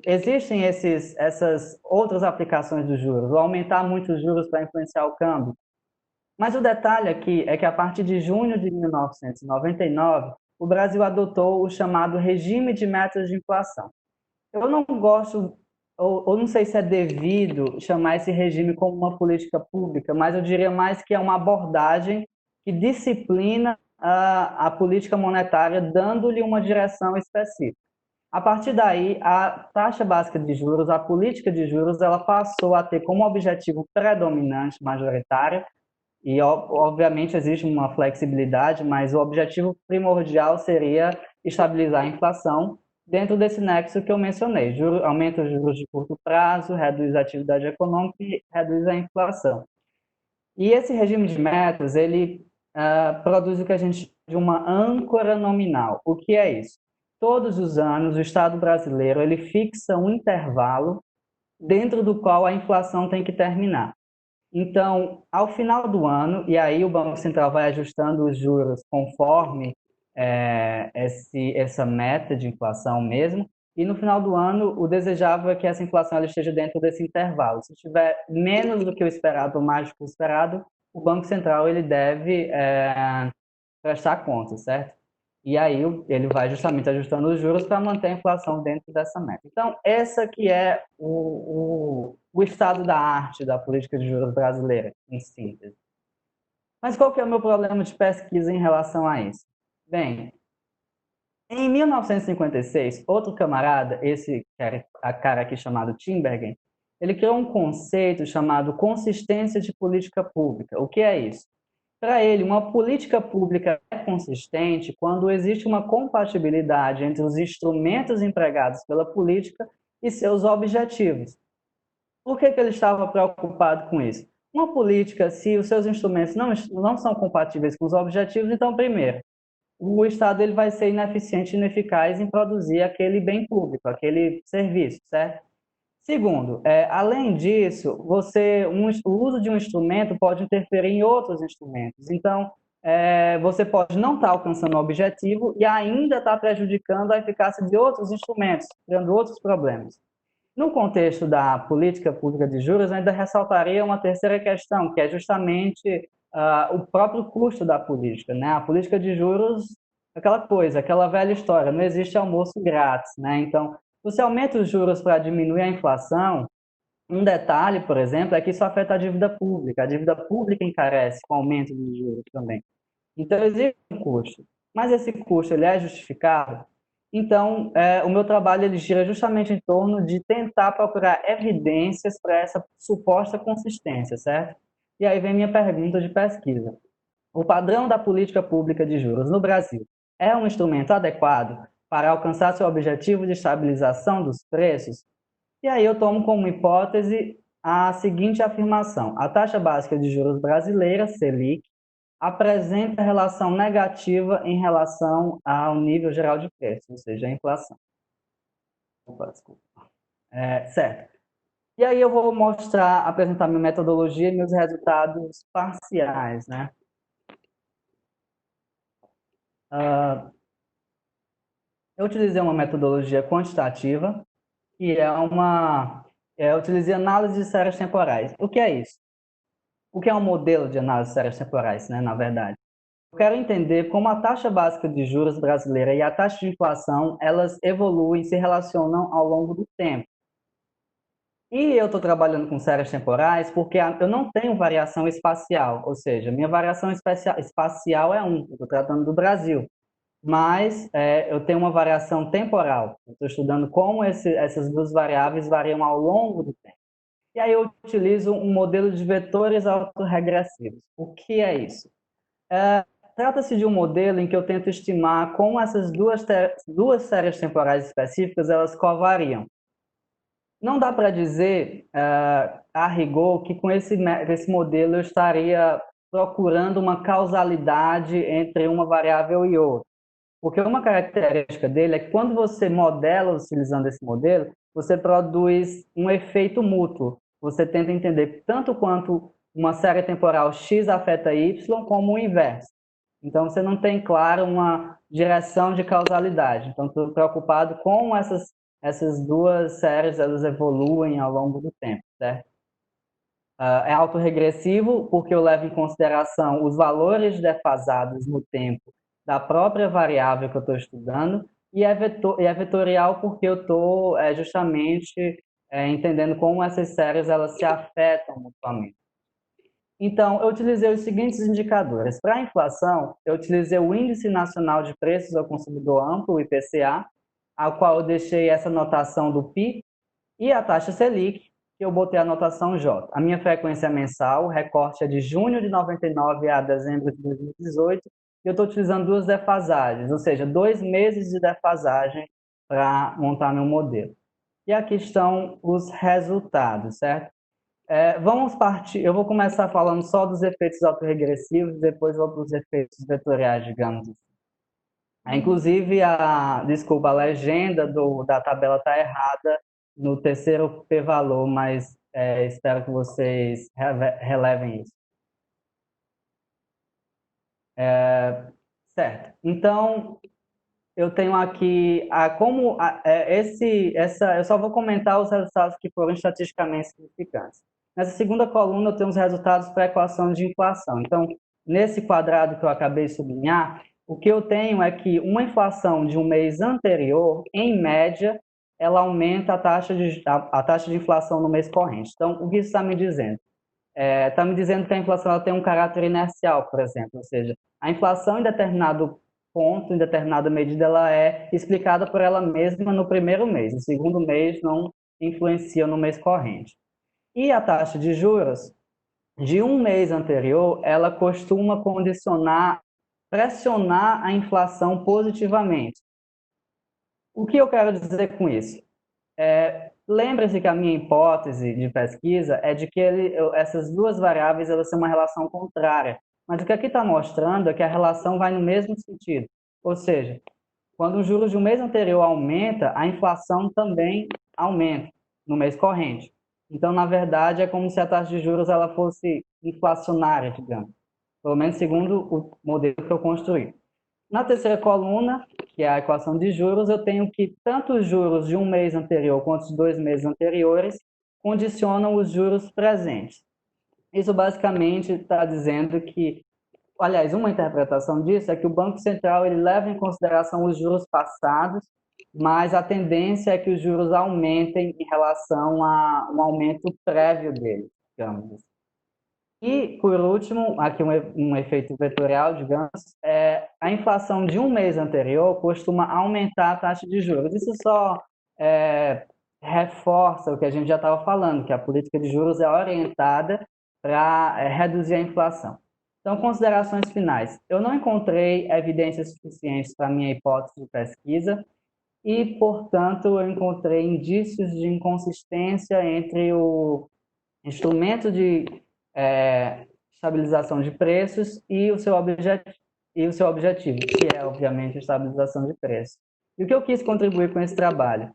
Existem essas outras aplicações dos juros, ou aumentar muito os juros para influenciar o câmbio. Mas o detalhe aqui é que a partir de junho de 1999, o Brasil adotou o chamado regime de metas de inflação. Eu não gosto, ou não sei se é devido chamar esse regime como uma política pública, mas eu diria mais que é uma abordagem que disciplina a política monetária, dando-lhe uma direção específica. A partir daí, a taxa básica de juros, a política de juros, ela passou a ter como objetivo predominante, majoritário, e obviamente existe uma flexibilidade, mas o objetivo primordial seria estabilizar a inflação dentro desse nexo que eu mencionei. Aumenta os juros de curto prazo, reduz a atividade econômica e reduz a inflação. E esse regime de metas, ele produz o que a gente chama de uma âncora nominal. O que é isso? Todos os anos, o Estado brasileiro ele fixa um intervalo dentro do qual a inflação tem que terminar. Então, ao final do ano, e aí o Banco Central vai ajustando os juros conforme essa meta de inflação mesmo, e no final do ano, o desejável é que essa inflação ela esteja dentro desse intervalo. Se estiver menos do que o esperado ou mais do que o esperado, o Banco Central ele deve prestar contas, certo? E aí ele vai justamente ajustando os juros para manter a inflação dentro dessa meta. Então, essa que é o estado da arte da política de juros brasileira, em síntese. Mas qual que é o meu problema de pesquisa em relação a isso? Bem, em 1956, outro camarada, esse cara aqui chamado Tinbergen, ele criou um conceito chamado consistência de política pública. O que é isso? Para ele, uma política pública é consistente quando existe uma compatibilidade entre os instrumentos empregados pela política e seus objetivos. Por que ele estava preocupado com isso? Uma política, se os seus instrumentos não são compatíveis com os objetivos, então, primeiro, o Estado ele vai ser ineficiente e ineficaz em produzir aquele bem público, aquele serviço, certo? Segundo, além disso, o uso de um instrumento pode interferir em outros instrumentos. Então, você pode não estar alcançando o objetivo e ainda estar prejudicando a eficácia de outros instrumentos, criando outros problemas. No contexto da política pública de juros, ainda ressaltaria uma terceira questão, que é justamente o próprio custo da política, né? A política de juros, aquela coisa, aquela velha história, não existe almoço grátis, né? Então, se você aumenta os juros para diminuir a inflação, um detalhe, por exemplo, é que isso afeta a dívida pública. A dívida pública encarece com o aumento dos juros também. Então, existe um custo. Mas esse custo ele é justificado? Então, o meu trabalho ele gira justamente em torno de tentar procurar evidências para essa suposta consistência, certo? E aí vem minha pergunta de pesquisa. O padrão da política pública de juros no Brasil é um instrumento adequado para alcançar seu objetivo de estabilização dos preços? E aí eu tomo como hipótese a seguinte afirmação: a taxa básica de juros brasileira, Selic, apresenta relação negativa em relação ao nível geral de preços, ou seja, a inflação. Opa, desculpa. Certo. E aí eu vou apresentar minha metodologia e meus resultados parciais, né? Eu utilizei uma metodologia quantitativa, que eu utilizei análise de séries temporais. O que é isso? O que é um modelo de análise de séries temporais, né, na verdade? Eu quero entender como a taxa básica de juros brasileira e a taxa de inflação, elas evoluem, se relacionam ao longo do tempo. E eu estou trabalhando com séries temporais porque eu não tenho variação espacial, ou seja, minha variação espacial é 1, eu estou tratando do Brasil. Mas eu tenho uma variação temporal. Estou estudando como essas duas variáveis variam ao longo do tempo. E aí eu utilizo um modelo de vetores autorregressivos. O que é isso? Trata-se de um modelo em que eu tento estimar como essas duas séries temporais específicas elas covariam. Não dá para dizer, a rigor, que com esse modelo eu estaria procurando uma causalidade entre uma variável e outra. Porque uma característica dele é que quando você modela utilizando esse modelo, você produz um efeito mútuo. Você tenta entender tanto quanto uma série temporal X afeta Y, como o inverso. Então, você não tem, claro, uma direção de causalidade. Então, estou preocupado com essas duas séries, elas evoluem ao longo do tempo, certo? É autorregressivo porque eu levo em consideração os valores defasados no tempo da própria variável que eu estou estudando, e é vetorial porque eu estou justamente entendendo como essas séries elas se afetam mutuamente. Então, eu utilizei os seguintes indicadores. Para a inflação, eu utilizei o Índice Nacional de Preços ao Consumidor Amplo, o IPCA, ao qual eu deixei essa notação do PI, e a taxa Selic, que eu botei a notação J. A minha frequência mensal, o recorte é de junho de 99 a dezembro de 2018, e eu estou utilizando duas defasagens, ou seja, 2 meses de defasagem para montar meu modelo. E aqui estão os resultados, certo? Vamos partir, eu vou começar falando só dos efeitos autorregressivos, depois vou para os efeitos vetoriais, digamos assim. Inclusive, desculpa, a legenda da tabela está errada no terceiro p-valor, mas espero que vocês relevem isso. Certo. Então, eu tenho aqui eu só vou comentar os resultados que foram estatisticamente significantes. Nessa segunda coluna eu tenho os resultados para a equação de inflação. Então, nesse quadrado que eu acabei de sublinhar, o que eu tenho é que uma inflação de um mês anterior, em média, ela aumenta a taxa de inflação no mês corrente. Então, o que isso está me dizendo? Está me dizendo que a inflação ela tem um caráter inercial, por exemplo, ou seja, a inflação em determinado ponto, em determinada medida, ela é explicada por ela mesma no primeiro mês. No segundo mês não influencia no mês corrente. E a taxa de juros de um mês anterior, ela costuma pressionar a inflação positivamente. O que eu quero dizer com isso? lembre-se que a minha hipótese de pesquisa é de que essas duas variáveis elas têm uma relação contrária, mas o que aqui está mostrando é que a relação vai no mesmo sentido, ou seja, quando os juros de um mês anterior aumenta, a inflação também aumenta no mês corrente. Então, na verdade, é como se a taxa de juros ela fosse inflacionária, digamos, pelo menos segundo o modelo que eu construí. Na terceira coluna, que é a equação de juros, eu tenho que tanto os juros de um mês anterior quanto os 2 meses anteriores condicionam os juros presentes. Isso basicamente está dizendo que, aliás, uma interpretação disso é que o Banco Central ele leva em consideração os juros passados, mas a tendência é que os juros aumentem em relação a um aumento prévio deles, digamos assim. E, por último, aqui um efeito vetorial, digamos, a inflação de um mês anterior costuma aumentar a taxa de juros. Isso só reforça o que a gente já estava falando, que a política de juros é orientada para reduzir a inflação. Então, considerações finais. Eu não encontrei evidências suficientes para a minha hipótese de pesquisa e, portanto, eu encontrei indícios de inconsistência entre o instrumento de estabilização de preços e o seu objetivo, que é, obviamente, a estabilização de preços. E o que eu quis contribuir com esse trabalho?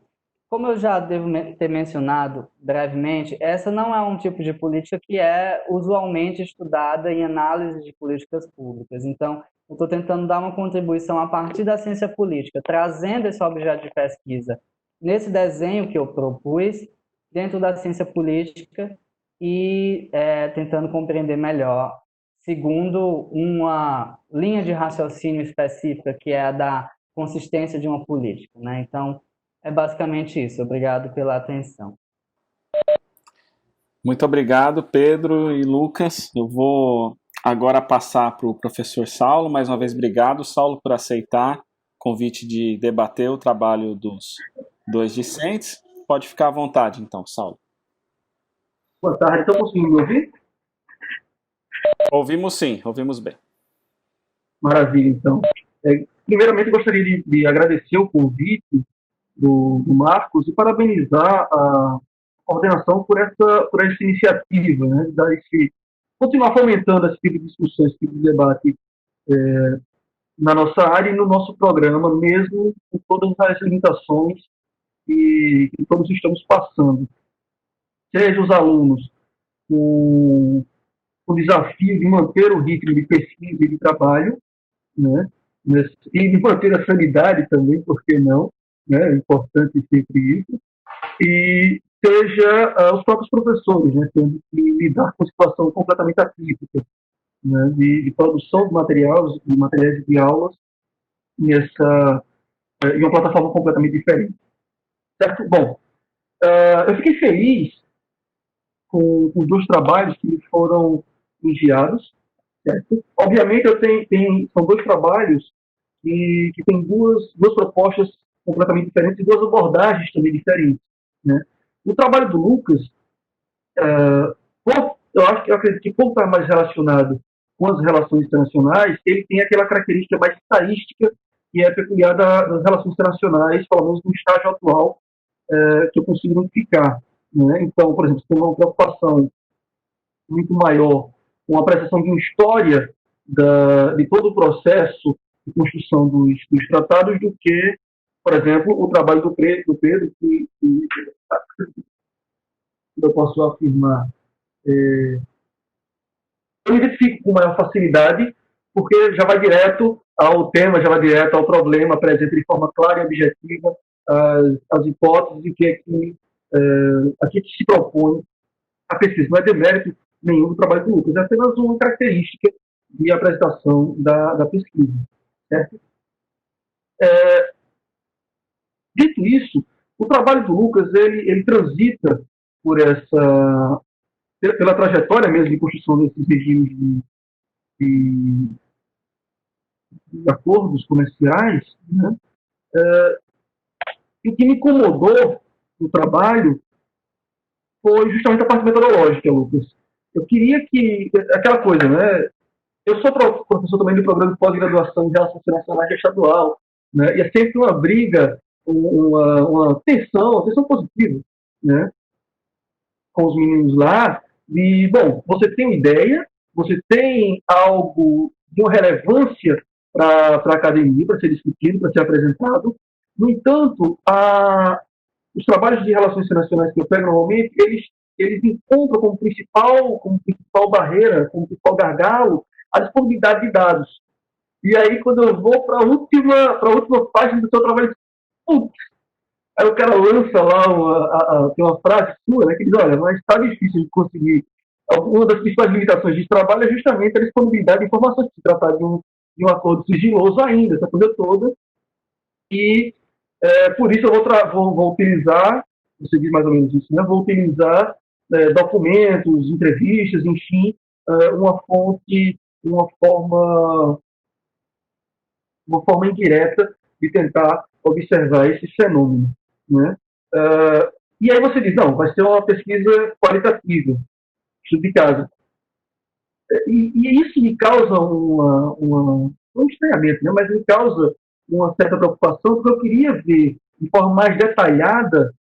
Como eu já devo ter mencionado brevemente, essa não é um tipo de política que é usualmente estudada em análise de políticas públicas. Então, eu estou tentando dar uma contribuição a partir da ciência política, trazendo esse objeto de pesquisa nesse desenho que eu propus, dentro da ciência política, e tentando compreender melhor, segundo uma linha de raciocínio específica, que é a da consistência de uma política, né? Então, é basicamente isso. Obrigado pela atenção. Muito obrigado, Pedro e Lucas. Eu vou agora passar para o professor Saulo. Mais uma vez, obrigado, Saulo, por aceitar o convite de debater o trabalho dos dois discentes. Pode ficar à vontade, então, Saulo. Boa tarde, estão conseguindo me ouvir? Ouvimos sim, ouvimos bem. Maravilha, então. Primeiramente, gostaria de agradecer o convite do Marcos e parabenizar a coordenação por essa iniciativa, né, continuar fomentando esse tipo de discussão, esse tipo de debate na nossa área e no nosso programa, mesmo com todas as limitações que todos estamos passando. Seja os alunos com o desafio de manter o ritmo de pesquisa e de trabalho, né, e de manter a sanidade também, por que não? Né, é importante sempre isso, e seja os próprios professores, né, tendo que lidar com situação completamente atípica, né, de produção de materiais de aulas em uma plataforma completamente diferente. Certo? Bom, eu fiquei feliz com os dois trabalhos que me foram enviados. Certo? Obviamente, são dois trabalhos que têm duas propostas completamente diferentes e duas abordagens também diferentes. Né? O trabalho do Lucas, eu acredito que por estar mais relacionado com as relações internacionais, ele tem aquela característica mais estadística que é peculiar das relações internacionais, pelo menos no estágio atual, que eu consigo identificar. Né? Então, por exemplo, tem uma preocupação muito maior com a apreciação de uma história de todo o processo de construção dos tratados do que, por exemplo, o trabalho do Pedro, que eu posso afirmar, eu me identifico com maior facilidade, porque já vai direto ao tema, já vai direto ao problema, apresenta de forma clara e objetiva as hipóteses e aqui que se propõe a pesquisa. Não é demérito nenhum do trabalho do Lucas, é apenas uma característica de apresentação da pesquisa. Certo? Dito isso, o trabalho do Lucas ele transita pela trajetória mesmo de construção desses regimes de acordos comerciais, né? E o que me incomodou no trabalho foi justamente a parte metodológica, Lucas. Eu queria aquela coisa, né? Eu sou professor também do programa de pós-graduação de Relações Internacionais estadual, né? E é sempre uma briga, uma tensão positiva, né, com os meninos lá, de, bom, você tem uma ideia, você tem algo de uma relevância para a academia, para ser discutido, para ser apresentado. No entanto, os trabalhos de relações internacionais que eu pego normalmente, eles encontram como principal barreira, como principal gargalo, a disponibilidade de dados. E aí, quando eu vou para a última página do seu trabalho, putz, aí o cara lança lá tem uma frase sua, né, que diz, olha, mas está difícil de conseguir. Uma das principais limitações de trabalho é justamente a disponibilidade de informações, se tratar de um acordo sigiloso ainda, essa coisa toda. E por isso eu vou utilizar, você diz mais ou menos isso, né? Vou utilizar documentos, entrevistas, enfim, uma fonte, uma forma indireta de tentar observar esse fenômeno, né? E aí você diz, não, vai ser uma pesquisa qualitativa, estudo de caso. E isso me causa um estranhamento, né? Mas me causa uma certa preocupação, porque eu queria ver de forma mais detalhada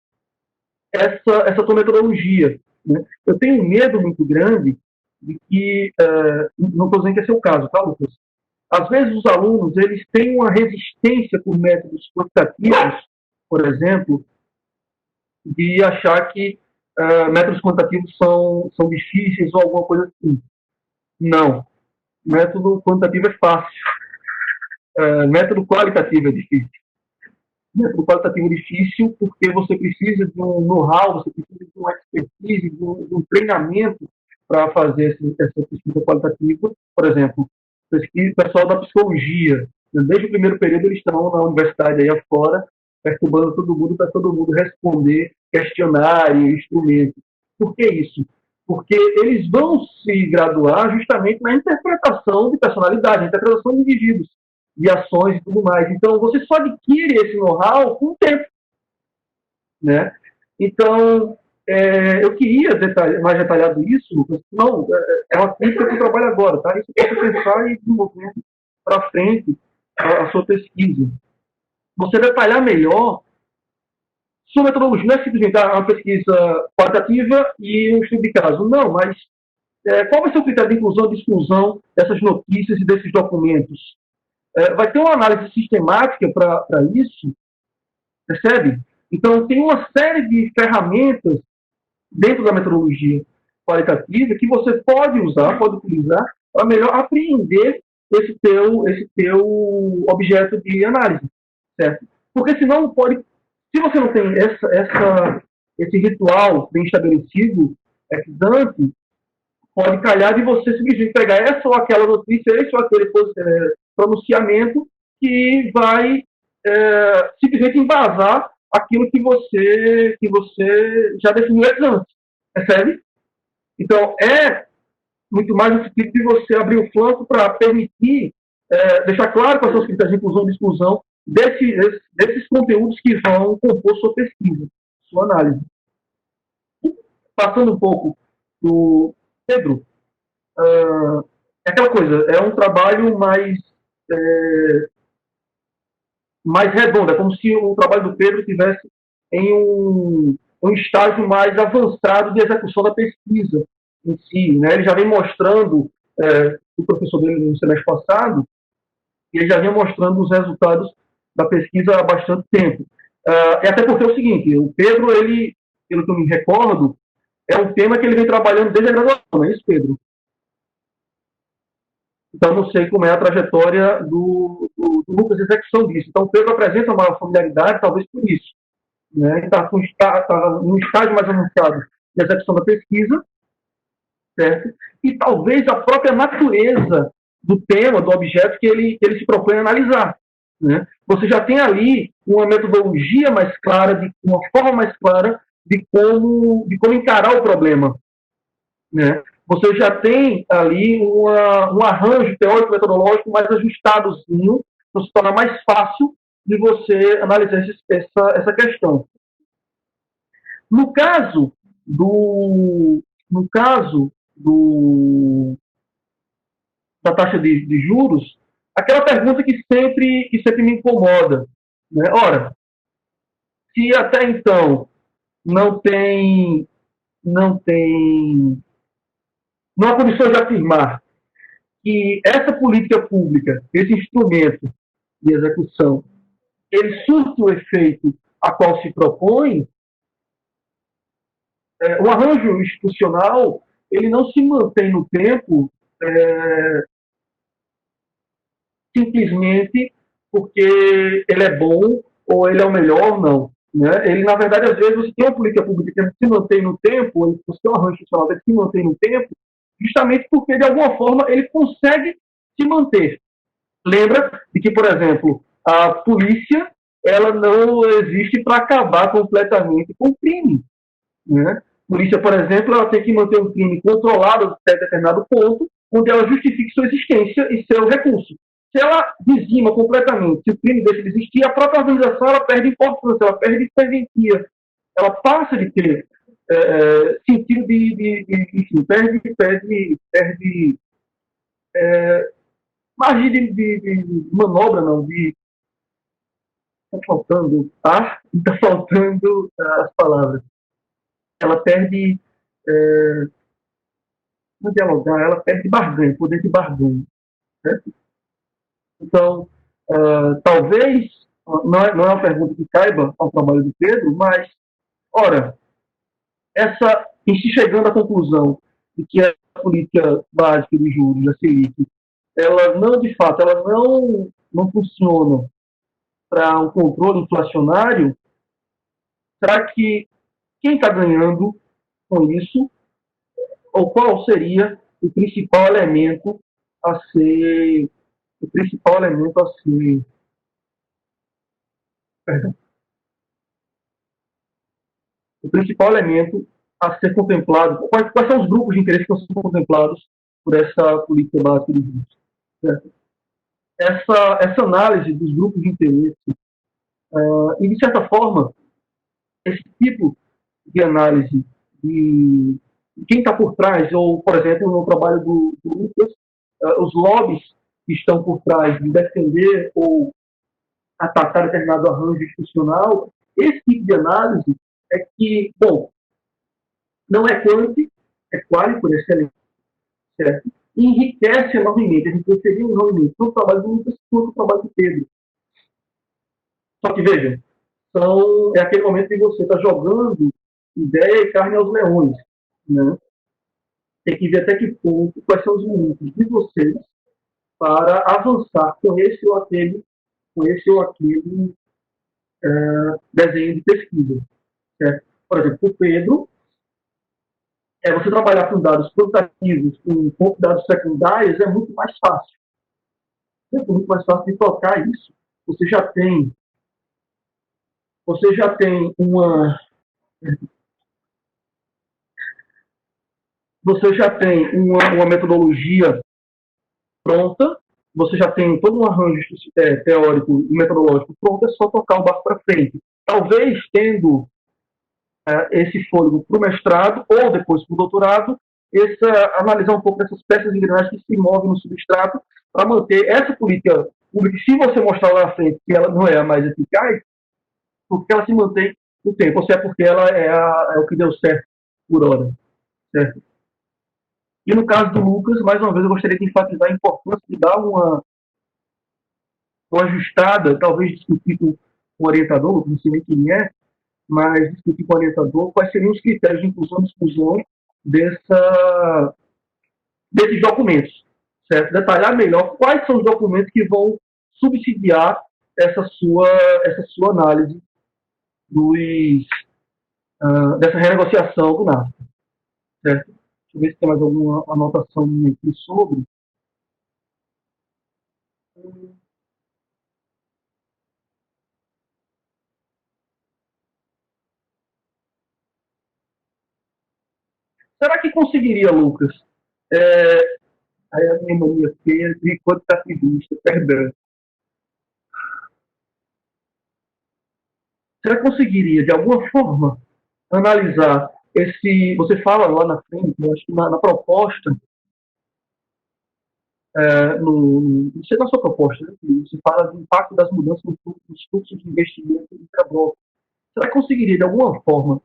essa tua metodologia, né? Eu tenho um medo muito grande de que, não estou dizendo que esse é o caso, tá, Lucas? Às vezes os alunos eles têm uma resistência por métodos quantitativos, por exemplo, de achar que métodos quantitativos são difíceis ou alguma coisa assim. Não. Método quantitativo é fácil. Método qualitativo é difícil. Método qualitativo é difícil porque você precisa de um know-how, você precisa de uma expertise, de um treinamento para fazer essa pesquisa qualitativa. Por exemplo, o pessoal da psicologia, desde o primeiro período eles estão na universidade aí afora, perturbando todo mundo para todo mundo responder questionário, instrumento. Por que isso? Porque eles vão se graduar justamente na interpretação de personalidade, na interpretação de indivíduos, de ações e tudo mais. Então, você só adquire esse know-how com o tempo, né? Então, eu queria mais detalhado isso, Lucas. Não, é uma crítica que eu trabalho agora, tá? Isso é você pensar e desenvolver para frente a sua pesquisa. Você detalhar melhor sua metodologia. Não é simplesmente uma pesquisa qualitativa e um estudo de caso. Não, mas qual vai ser o critério de inclusão e de exclusão dessas notícias e desses documentos? Vai ter uma análise sistemática para isso, percebe? Então, tem uma série de ferramentas dentro da metodologia qualitativa que você pode utilizar para melhor apreender esse teu objeto de análise, certo? Porque senão se você não tem esse ritual bem estabelecido, ex-ante, pode calhar de você simplesmente pegar essa ou aquela notícia, esse ou aquele pronunciamento que vai simplesmente embasar aquilo que você já definiu antes, percebe? Então, é muito mais no sentido de você abrir o flanco para permitir, deixar claro quais são os critérios de inclusão e de exclusão desses conteúdos que vão compor sua pesquisa, sua análise. Passando um pouco do Pedro, é aquela coisa, é um trabalho mais redondo, é como se o trabalho do Pedro estivesse em um estágio mais avançado de execução da pesquisa em si, né? Ele já vem mostrando, o professor dele no semestre passado, ele já vinha mostrando os resultados da pesquisa há bastante tempo. Até porque é o seguinte, o Pedro, ele, pelo que eu me recordo, é um tema que ele vem trabalhando desde a graduação, não é isso, Pedro? Então, não sei como é a trajetória do Lucas de execução disso. Então, o Pedro apresenta uma familiaridade, talvez por isso. Né? Ele está num estágio mais avançado de execução da pesquisa, certo? E talvez a própria natureza do tema, do objeto que ele se propõe a analisar. Né? Você já tem ali uma metodologia mais clara, uma forma mais clara de como encarar o problema. Né? Você já tem ali um arranjo teórico-metodológico mais ajustadozinho, para se tornar mais fácil de você analisar essa questão. No caso da taxa de juros, aquela pergunta que sempre me incomoda. Né? Ora, se até então não tem, não tem, não há condições de afirmar que essa política pública, esse instrumento de execução, ele surte o efeito a qual se propõe, o arranjo institucional ele não se mantém no tempo simplesmente porque ele é bom ou ele é o melhor, não. Né? Ele, na verdade, às vezes, você tem uma política pública que se mantém no tempo, você tem um arranjo institucional que se mantém no tempo, justamente porque, de alguma forma, ele consegue se manter. Lembra de que, por exemplo, a polícia ela não existe para acabar completamente com o crime. Né? A polícia, por exemplo, ela tem que manter um crime controlado até determinado ponto, onde ela justifique sua existência e seu recurso. Se ela dizima completamente, se o crime deixa de existir, a própria organização ela perde importância, ela perde serventia, ela passa de ter sentido enfim, perde margem de manobra, não, está faltando ar, está faltando as palavras. Ela perde não dialogar, ela perde barganha, poder de barganha. Certo? Então, talvez, não é uma pergunta que caiba ao trabalho do Pedro, mas, ora, em se chegando à conclusão de que a política básica de juros, a Selic, ela não, de fato, ela não funciona para um controle inflacionário, será que quem está ganhando com isso, ou qual seria o principal elemento a ser perdão, o principal elemento a ser contemplado, quais são os grupos de interesse que estão sendo contemplados por essa política básica de juros. Certo? Essa análise dos grupos de interesse e, de certa forma, esse tipo de análise de quem está por trás, ou, por exemplo, no trabalho do Lucas, os lobbies que estão por trás de defender ou atacar determinado arranjo institucional, esse tipo de análise é que, bom, não é quanti, é quali por excelência, certo? E enriquece enormemente, enriqueceria enormemente tanto o trabalho do Lucas quanto o trabalho do Pedro. Só que, veja, é aquele momento que você está jogando ideia e carne aos leões, né? Tem que ver até que ponto, quais são os limites de vocês para avançar com esse ou aquele desenho de pesquisa. Certo? Por exemplo, o Pedro, você trabalhar com dados quantitativos, com dados secundários, é muito mais fácil. É muito mais fácil de tocar isso. Você já tem uma metodologia pronta, você já tem todo um arranjo teórico e metodológico pronto, é só tocar o barco para frente. Talvez tendo esse fôlego para o mestrado ou depois para o doutorado, analisar um pouco dessas peças de engrenagem que se movem no substrato para manter essa política pública. Se você mostrar lá na frente que ela não é a mais eficaz, porque ela se mantém no tempo, ou se é porque ela é o que deu certo por hora. Certo? E no caso do Lucas, mais uma vez, eu gostaria de enfatizar a importância de dar uma ajustada, talvez discutir com o orientador, não sei nem quem é, mas discutir com o orientador quais seriam os critérios de inclusão e exclusão desses documentos. Certo? Detalhar melhor quais são os documentos que vão subsidiar essa sua análise dessa renegociação do NAFTA. Certo? Deixa eu ver se tem mais alguma anotação aqui sobre. Será que conseguiria, Lucas? Aí a minha mania feia de quantitativista, perdão. Será que conseguiria, de alguma forma, analisar você fala lá na frente, eu acho que na proposta, não sei na sua proposta, né? Você fala do impacto das mudanças nos fluxos de investimento intra-bloco. Será que conseguiria, de alguma forma,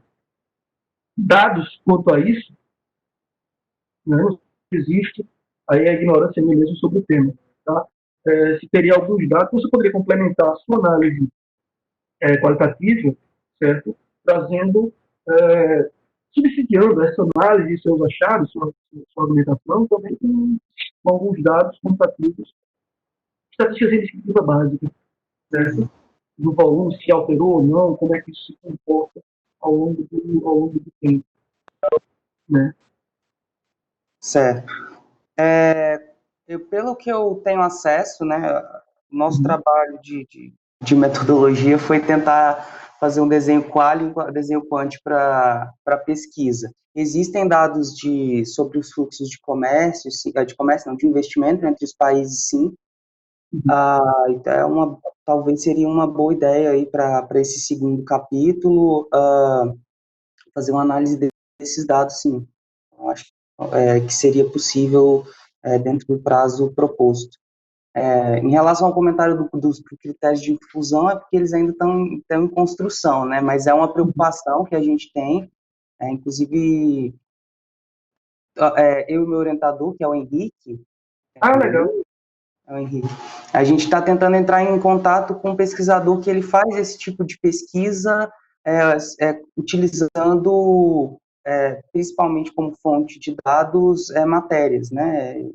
dados quanto a isso, né? Não existe, aí a ignorância minha mesmo sobre o tema. Tá? Se teria alguns dados, você poderia complementar a sua análise qualitativa, certo? Trazendo, subsidiando essa análise, seus achados, sua argumentação, também com alguns dados quantitativos, estatísticas descritiva básica, certo? Do volume, se alterou ou não, como é que isso se comporta ao longo do tempo, né? Certo. Pelo que eu tenho acesso, né, o nosso trabalho de metodologia foi tentar fazer um desenho quali e um desenho quant para pesquisa. Existem dados sobre os fluxos de comércio, de investimento entre os países, sim. Então talvez seria uma boa ideia aí para esse segundo capítulo, fazer uma análise desses dados, sim. Eu acho que seria possível dentro do prazo proposto. Em relação ao comentário dos critérios de infusão, é porque eles ainda estão em construção, né? Mas é uma preocupação que a gente tem, inclusive eu e meu orientador, que é o Henrique. Legal. É o Henrique. A gente está tentando entrar em contato com um pesquisador que ele faz esse tipo de pesquisa, utilizando principalmente como fonte de dados matérias, né?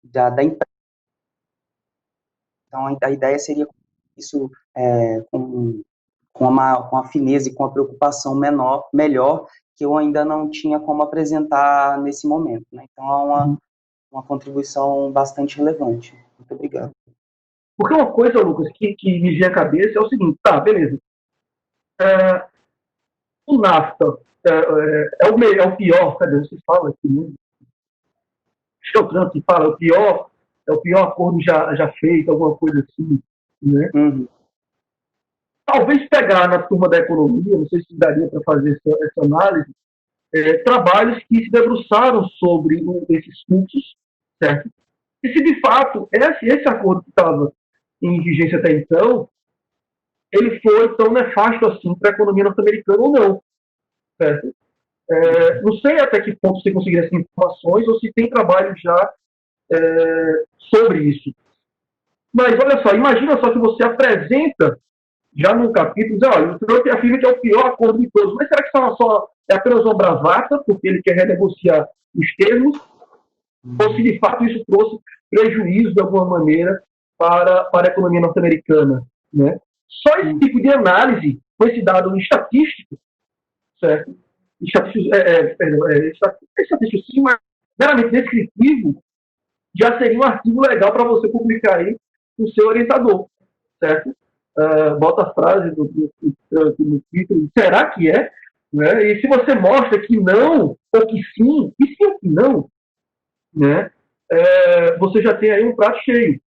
Da empresa. Então, a ideia seria isso com a fineza e com a preocupação melhor, que eu ainda não tinha como apresentar nesse momento, né? Então, é uma contribuição bastante relevante. Muito obrigado. Porque uma coisa, Lucas, que me vem à cabeça é o seguinte, tá, beleza. O NAFTA é o pior, cadê? Você fala aqui, né? Acho que é o Trump que fala, é o pior acordo já feito, alguma coisa assim, né? Talvez pegar na turma da economia, não sei se daria para fazer essa análise, trabalhos que se debruçaram sobre esses fluxos, certo? E se de fato esse acordo que estava em vigência até então, ele foi tão nefasto assim para a economia norte-americana ou não, certo? Não sei até que ponto você conseguiria essas informações ou se tem trabalho já sobre isso. Mas olha só, imagina só que você apresenta já no capítulo, diz, olha, o Trump afirma que é o pior acordo de todos, mas será que é apenas uma bravata, porque ele quer renegociar os termos, ou se de fato isso trouxe prejuízo de alguma maneira para a economia norte-americana, né? Só esse tipo de análise, com esse dado estatístico, certo? Estatístico sim, mas meramente descritivo, já seria um artigo legal para você publicar aí com o seu orientador, certo? Bota a frase no título, será que é? Né? E se você mostra que não, ou que sim, e sim ou que não, né? Você já tem aí um prato cheio.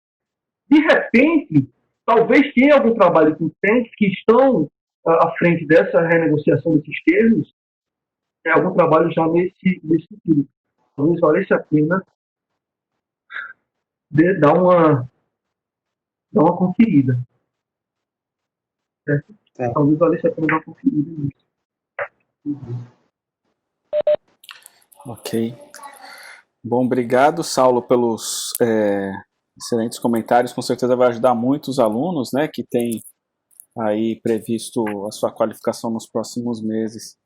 De repente, talvez tenha algum trabalho com utentes que estão à frente dessa renegociação desses termos, algum trabalho já nesse sentido. Talvez valesse a pena dar uma conferida. Certo? Talvez valesse a pena dar uma conferida nisso. Ok. Bom, obrigado, Saulo, pelos excelentes comentários. Com certeza vai ajudar muito os alunos, né, que têm aí previsto a sua qualificação nos próximos meses.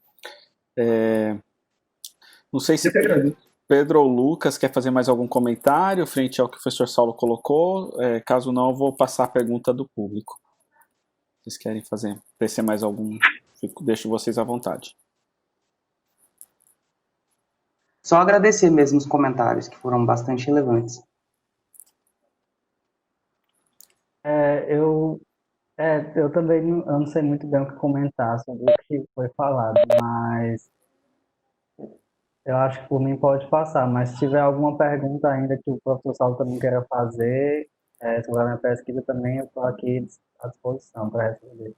Não sei se Pedro ou Lucas quer fazer mais algum comentário frente ao que o professor Saulo colocou. Caso não, eu vou passar a pergunta do público. Vocês querem tecer mais algum? Deixo vocês à vontade. Só agradecer mesmo os comentários, que foram bastante relevantes. Eu também não sei muito bem o que comentar sobre o que foi falado, mas eu acho que por mim pode passar. Mas se tiver alguma pergunta ainda que o professor Saulo também queira fazer sobre a minha pesquisa, também eu estou aqui à disposição para responder.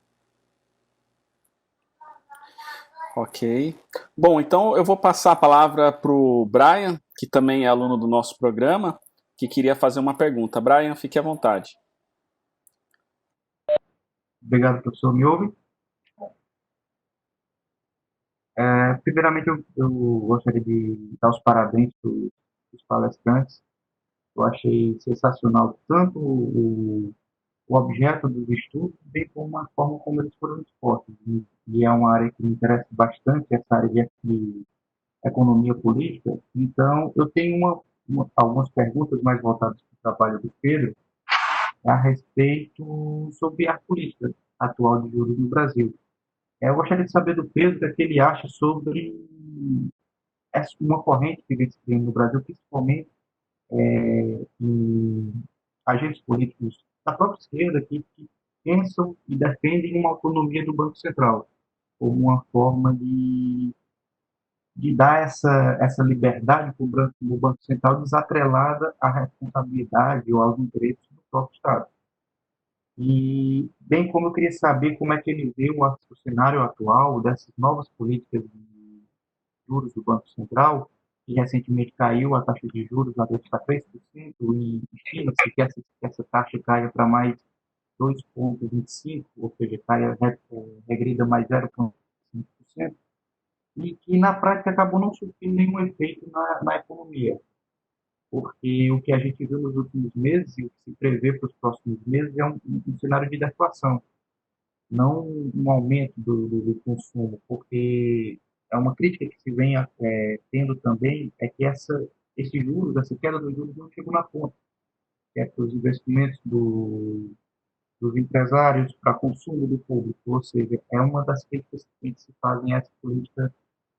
Ok. Bom, então eu vou passar a palavra para o Brian, que também é aluno do nosso programa, que queria fazer uma pergunta. Brian, fique à vontade. Obrigado, professor. Me ouve? Primeiramente, eu gostaria de dar os parabéns para os palestrantes. Eu achei sensacional tanto o objeto dos estudos, bem como a forma como eles foram expostos. E é uma área que me interessa bastante, essa área de economia política. Então, eu tenho algumas perguntas mais voltadas para o trabalho do Pedro a respeito sobre a política atual de juros no Brasil. Eu gostaria de saber do Pedro o que ele acha sobre uma corrente que vem se criando no Brasil, principalmente em agentes políticos da própria esquerda que pensam e defendem uma autonomia do Banco Central, como uma forma de dar essa liberdade para o Banco Central desatrelada à responsabilidade ou aos interesses do próprio Estado. E, bem como eu queria saber como é que ele vê o cenário atual dessas novas políticas de juros do Banco Central, que recentemente caiu a taxa de juros lá para 3%, e estima-se que essa taxa caia para mais 2,25%, ou seja, caia, regrida mais 0,5%, e que na prática acabou não surtindo nenhum efeito na economia, porque o que a gente viu nos últimos meses e o que se prevê para os próximos meses é um cenário de deflação, não um aumento do consumo, porque é uma crítica que se vem tendo também é que esse juros, essa queda dos juros não chegou na ponta, que é para os investimentos dos empresários, para consumo do público, ou seja, é uma das críticas que se fazem a essa política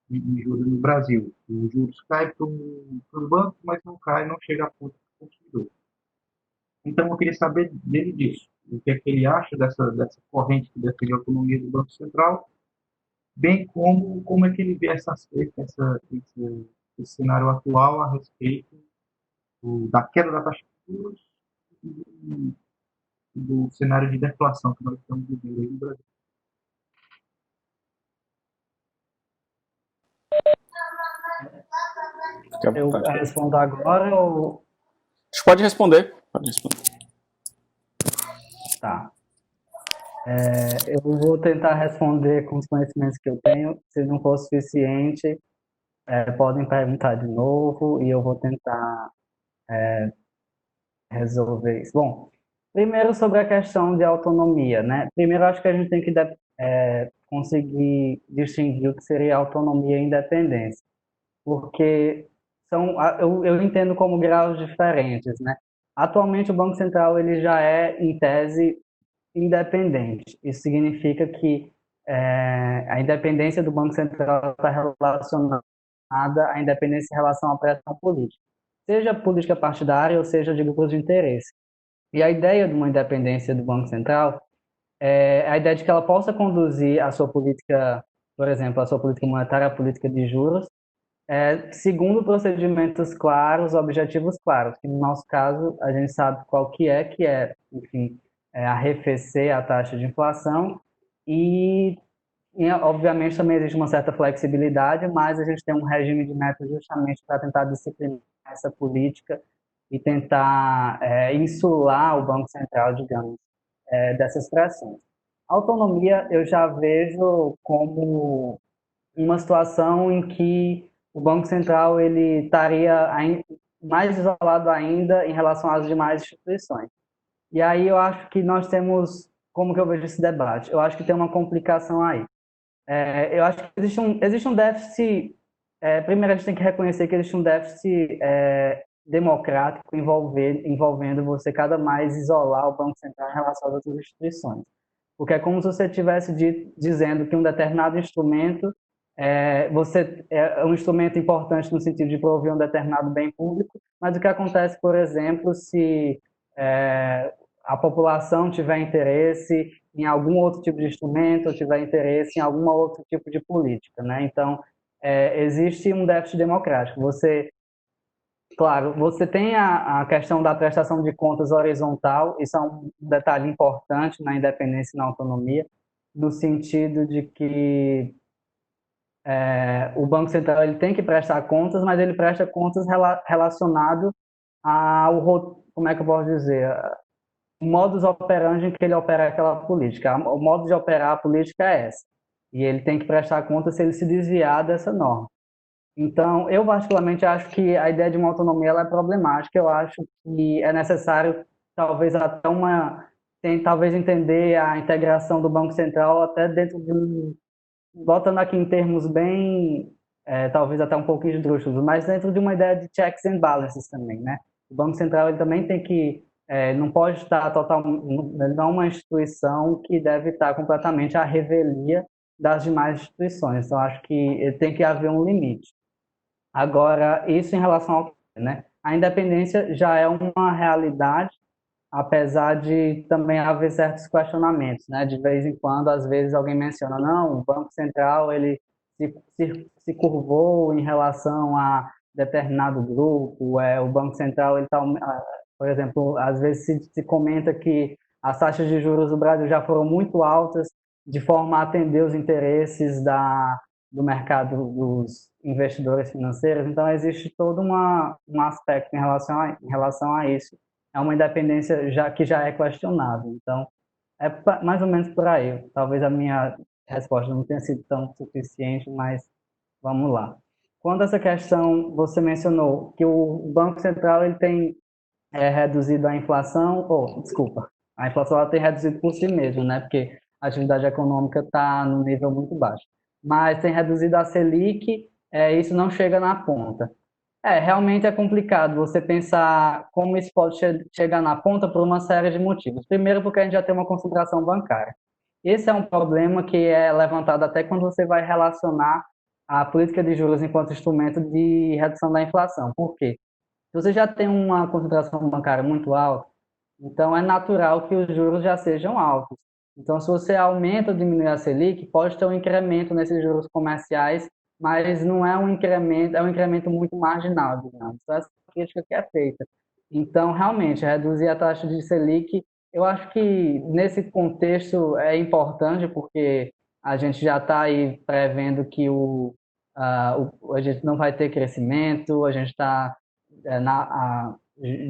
de juros no Brasil. Os juros caem para os bancos, mas não cai, não chega a ponto do consumidor. Então, eu queria saber dele disso. O que é que ele acha dessa corrente que defende a autonomia do Banco Central, bem como é que ele vê esse cenário atual a respeito da queda da taxa de juros e do cenário de deflação que nós estamos vivendo aí no Brasil. Eu respondo agora ou... Pode responder. Pode responder. Tá. Eu vou tentar responder com os conhecimentos que eu tenho. Se não for suficiente, podem perguntar de novo e eu vou tentar resolver isso. Bom, primeiro sobre a questão de autonomia, né? Primeiro, acho que a gente tem que conseguir distinguir o que seria autonomia e independência, porque eu entendo como graus diferentes, né? Atualmente, o Banco Central ele já é, em tese, independente. Isso significa que a independência do Banco Central está relacionada à independência em relação à pressão política, seja política partidária ou seja de grupos de interesse. E a ideia de uma independência do Banco Central é a ideia de que ela possa conduzir a sua política, por exemplo, a sua política monetária, a política de juros, segundo procedimentos claros, objetivos claros, que no nosso caso a gente sabe qual que é, enfim, arrefecer a taxa de inflação e obviamente também existe uma certa flexibilidade, mas a gente tem um regime de metas justamente para tentar disciplinar essa política e tentar insular o Banco Central, digamos, dessas pressões. A autonomia eu já vejo como uma situação em que o Banco Central ele estaria mais isolado ainda em relação às demais instituições. E aí eu acho que nós temos, como que eu vejo esse debate? Eu acho que tem uma complicação aí. Eu acho que existe um déficit, primeiro a gente tem que reconhecer que existe um déficit democrático envolvendo você cada mais isolar o Banco Central em relação às outras instituições. Porque é como se você estivesse dizendo que um determinado instrumento é um instrumento importante no sentido de prover um determinado bem público, mas o que acontece, por exemplo, se a população tiver interesse em algum outro tipo de instrumento ou tiver interesse em algum outro tipo de política, né? Então, existe um déficit democrático. Claro, você tem a questão da prestação de contas horizontal, isso é um detalhe importante na independência e na autonomia, no sentido de que o Banco Central ele tem que prestar contas, mas ele presta contas relacionado ao, como é que eu posso dizer, o modus operandi em que ele opera aquela política. O modo de operar a política é essa. e ele tem que prestar conta se ele se desviar dessa norma. Então, eu particularmente acho que a ideia de uma autonomia ela é problemática. Eu acho que é necessário talvez até talvez entender a integração do Banco Central até dentro de botando aqui em termos bem, talvez até um pouquinho esdrúxulos, mas dentro de uma ideia de checks and balances também, né? O Banco Central ele também tem que, não pode estar ele não é uma instituição que deve estar completamente à revelia das demais instituições. Então, acho que tem que haver um limite. Agora, isso em relação ao, né? A independência já é uma realidade, apesar de também haver certos questionamentos, né? De vez em quando, às vezes alguém menciona, não, o Banco Central ele se curvou em relação a determinado grupo, o Banco Central ele está, por exemplo, às vezes se comenta que as taxas de juros do Brasil já foram muito altas, de forma a atender os interesses do mercado dos investidores financeiros. Então existe todo um aspecto em relação a isso, é uma independência que já é questionável. Então, mais ou menos por aí. Talvez a minha resposta não tenha sido tão suficiente, mas vamos lá. Quanto a essa questão, você mencionou que o Banco Central ele tem reduzido a inflação, desculpa, a inflação ela tem reduzido por si mesmo, né? Porque a atividade econômica está no nível muito baixo. Mas tem reduzido a Selic, isso não chega na ponta. Realmente é complicado você pensar como isso pode chegar na ponta por uma série de motivos. Primeiro, porque a gente já tem uma concentração bancária. Esse é um problema que é levantado até quando você vai relacionar a política de juros enquanto instrumento de redução da inflação. Por quê? Se você já tem uma concentração bancária muito alta, então é natural que os juros já sejam altos. Então, se você aumenta ou diminui a Selic, pode ter um incremento nesses juros comerciais, mas não é um incremento, é um incremento muito marginal, digamos. Então, essa é a crítica que é feita. Então, realmente, reduzir a taxa de Selic, eu acho que nesse contexto é importante, porque a gente já está aí prevendo que a gente não vai ter crescimento, a gente está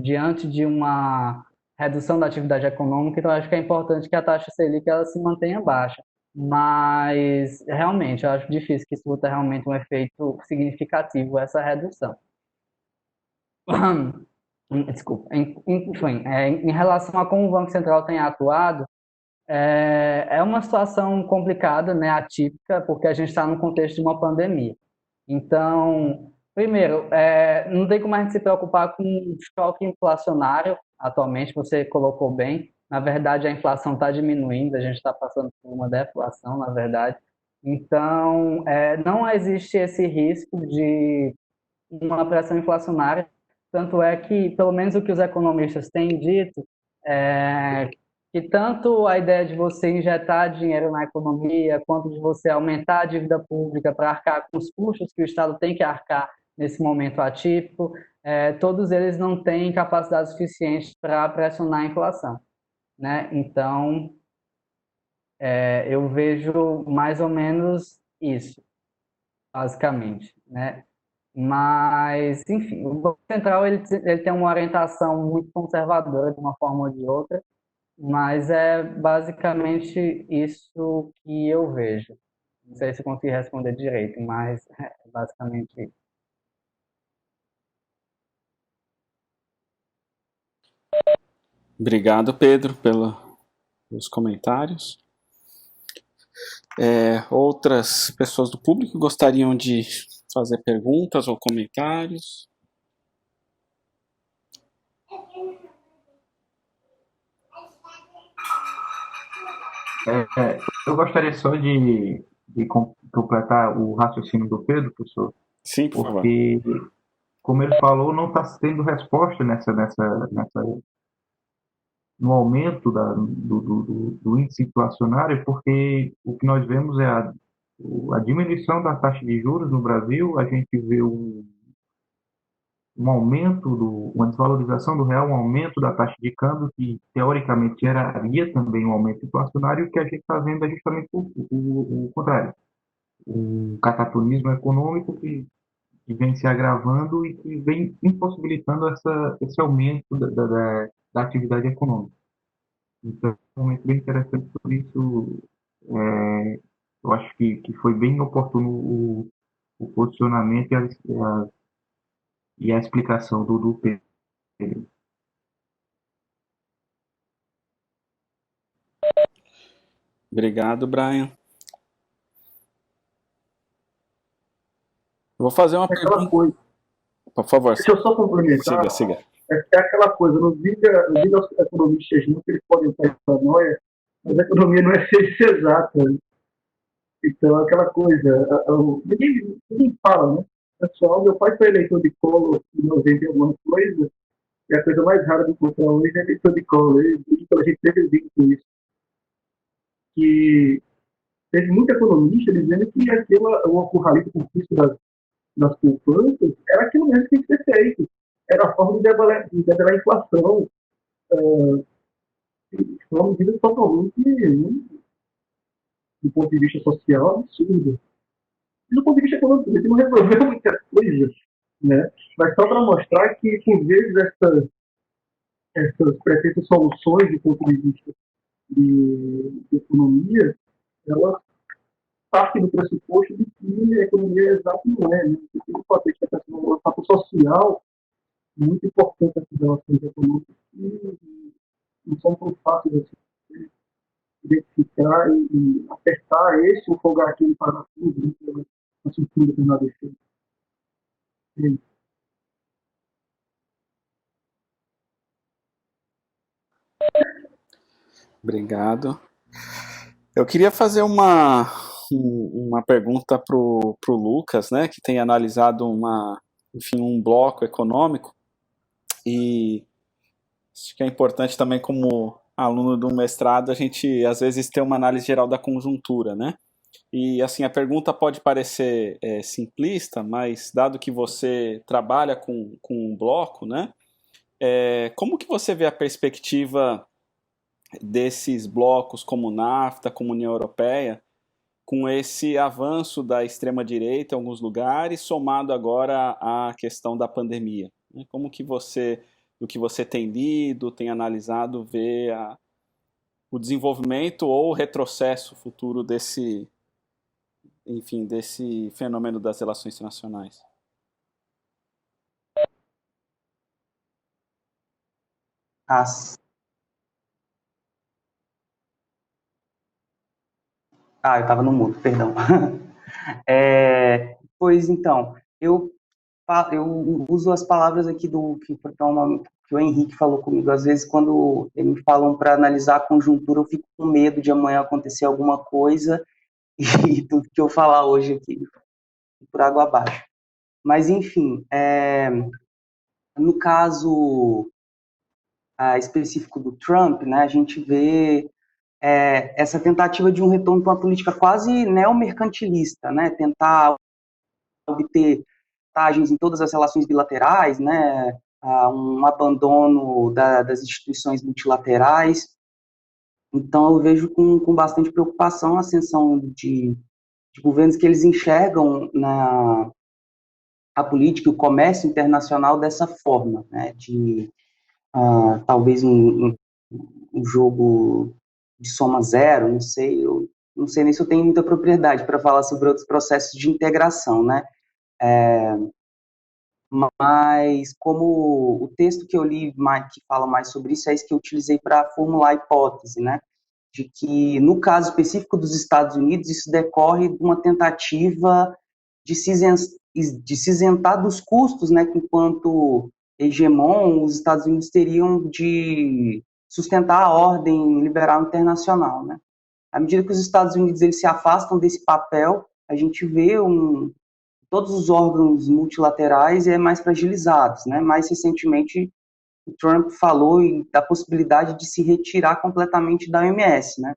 diante de uma redução da atividade econômica, então acho que é importante que a taxa Selic ela se mantenha baixa. Mas, realmente, eu acho difícil que isso tenha realmente um efeito significativo, essa redução. Desculpa. Enfim, em relação a como o Banco Central tem atuado, é uma situação complicada, né, atípica, porque a gente está no contexto de uma pandemia. Então, primeiro, não tem como a gente se preocupar com o choque inflacionário atualmente, você colocou bem. Na verdade, a inflação está diminuindo, a gente está passando por uma deflação, na verdade. Então, não existe esse risco de uma pressão inflacionária, tanto é que, pelo menos o que os economistas têm dito, é que tanto a ideia de você injetar dinheiro na economia, quanto de você aumentar a dívida pública para arcar com os custos que o Estado tem que arcar nesse momento atípico, todos eles não têm capacidade suficiente para pressionar a inflação, né? Então, eu vejo mais ou menos isso, basicamente, né? Mas, enfim, o Banco Central ele tem uma orientação muito conservadora de uma forma ou de outra, mas é basicamente isso que eu vejo. Não sei se eu consegui responder direito, mas é basicamente isso. Obrigado, Pedro, pelos comentários. Outras pessoas do público gostariam de fazer perguntas ou comentários? Eu gostaria só de completar o raciocínio do Pedro, professor, Sim, por favor. porque, como ele falou, não está tendo resposta no aumento do índice inflacionário, porque o que nós vemos é a diminuição da taxa de juros no Brasil, a gente vê um aumento, uma desvalorização do real, um aumento da taxa de câmbio, que teoricamente geraria também um aumento inflacionário, e o que a gente está vendo é justamente o contrário. O catatonismo econômico que vem se agravando e que vem impossibilitando esse aumento da atividade econômica. Então, é um momento bem interessante por isso. Eu acho que foi bem oportuno o posicionamento e a explicação do Pedro. Obrigado, Brian. Eu vou fazer uma É aquela pergunta. coisa. Por favor, Deixa eu só complementar. siga. É aquela coisa, não diga aos economistas não que eles podem estar em paranoia, mas a economia não é ciência exata. Então, aquela coisa, ninguém fala, né? Pessoal, meu pai foi eleitor de Collor em 90 e alguma coisa, e a coisa mais rara de encontrar hoje é eleitor de Collor. Então, a gente sempre diz com isso, que teve muito economista dizendo que o acurramento por custo das poupanças era aquilo mesmo que tem que ser feito. Era a forma de debelar a inflação. Foi uma medida totalmente, do ponto de vista social, absurda. E do ponto de vista econômico, a gente não resolveu muitas coisas, né? Mas só para mostrar que, por vezes, essas pretensas soluções do ponto de vista de economia, elas partem do pressuposto de que a economia é exata e não é. Né? Tem um fator social muito importante nessas relações econômicas que não são tão fáceis de identificar e apertar esse ou folgar aquele parafuso, né? A estrutura que nós deixamos. Obrigado. Eu queria fazer uma pergunta para o Lucas, né, que tem analisado um bloco econômico, e acho que é importante também, como aluno do mestrado, a gente às vezes ter uma análise geral da conjuntura, né? E assim, a pergunta pode parecer simplista, mas dado que você trabalha com um bloco, né? Como que você vê a perspectiva desses blocos como NAFTA, como União Europeia, com esse avanço da extrema-direita em alguns lugares, somado agora à questão da pandemia? Como que você, do que você tem lido, tem analisado, vê o desenvolvimento ou o retrocesso futuro desse fenômeno das relações internacionais? Eu estava no mudo, perdão. Pois então, eu uso as palavras aqui que o Henrique falou comigo. Às vezes, quando eles me falam para analisar a conjuntura, eu fico com medo de amanhã acontecer alguma coisa e tudo que eu falar hoje aqui por água abaixo. Mas, enfim, no caso específico do Trump, né, a gente vê essa tentativa de um retorno para uma política quase neomercantilista, né, tentar obter vantagens em todas as relações bilaterais, né, um abandono das instituições multilaterais. Então, eu vejo com bastante preocupação a ascensão de governos que eles enxergam a política e o comércio internacional dessa forma, né, de talvez um jogo de soma zero, não sei, eu não sei nem se eu tenho muita propriedade para falar sobre outros processos de integração, né? Mas como o texto que eu li que fala mais sobre isso é esse que eu utilizei para formular a hipótese, né? De que, no caso específico dos Estados Unidos, isso decorre de uma tentativa de se isentar dos custos, né, que enquanto hegemon, os Estados Unidos teriam de sustentar a ordem liberal internacional, né? À medida que os Estados Unidos eles se afastam desse papel, a gente vê todos os órgãos multilaterais mais fragilizados, né? Mais recentemente, o Trump falou da possibilidade de se retirar completamente da OMS, né?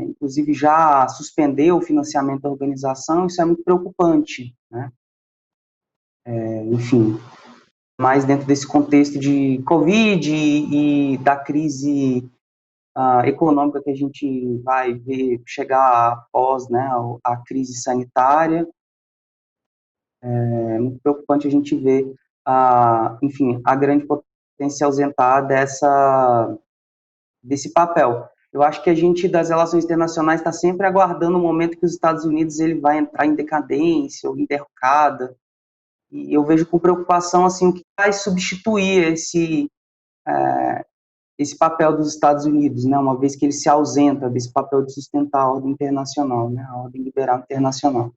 Inclusive já suspendeu o financiamento da organização, isso é muito preocupante, né? Enfim, mais dentro desse contexto de Covid e da crise econômica que a gente vai ver chegar após, né, a crise sanitária. É muito preocupante a gente ver, enfim, a grande potência ausentar desse papel. Eu acho que a gente, das relações internacionais, está sempre aguardando o momento que os Estados Unidos ele vai entrar em decadência ou em derrocada. E eu vejo com preocupação assim, o que vai substituir esse papel dos Estados Unidos, né? Uma vez que ele se ausenta desse papel de sustentar a ordem internacional, né? A ordem liberal internacional.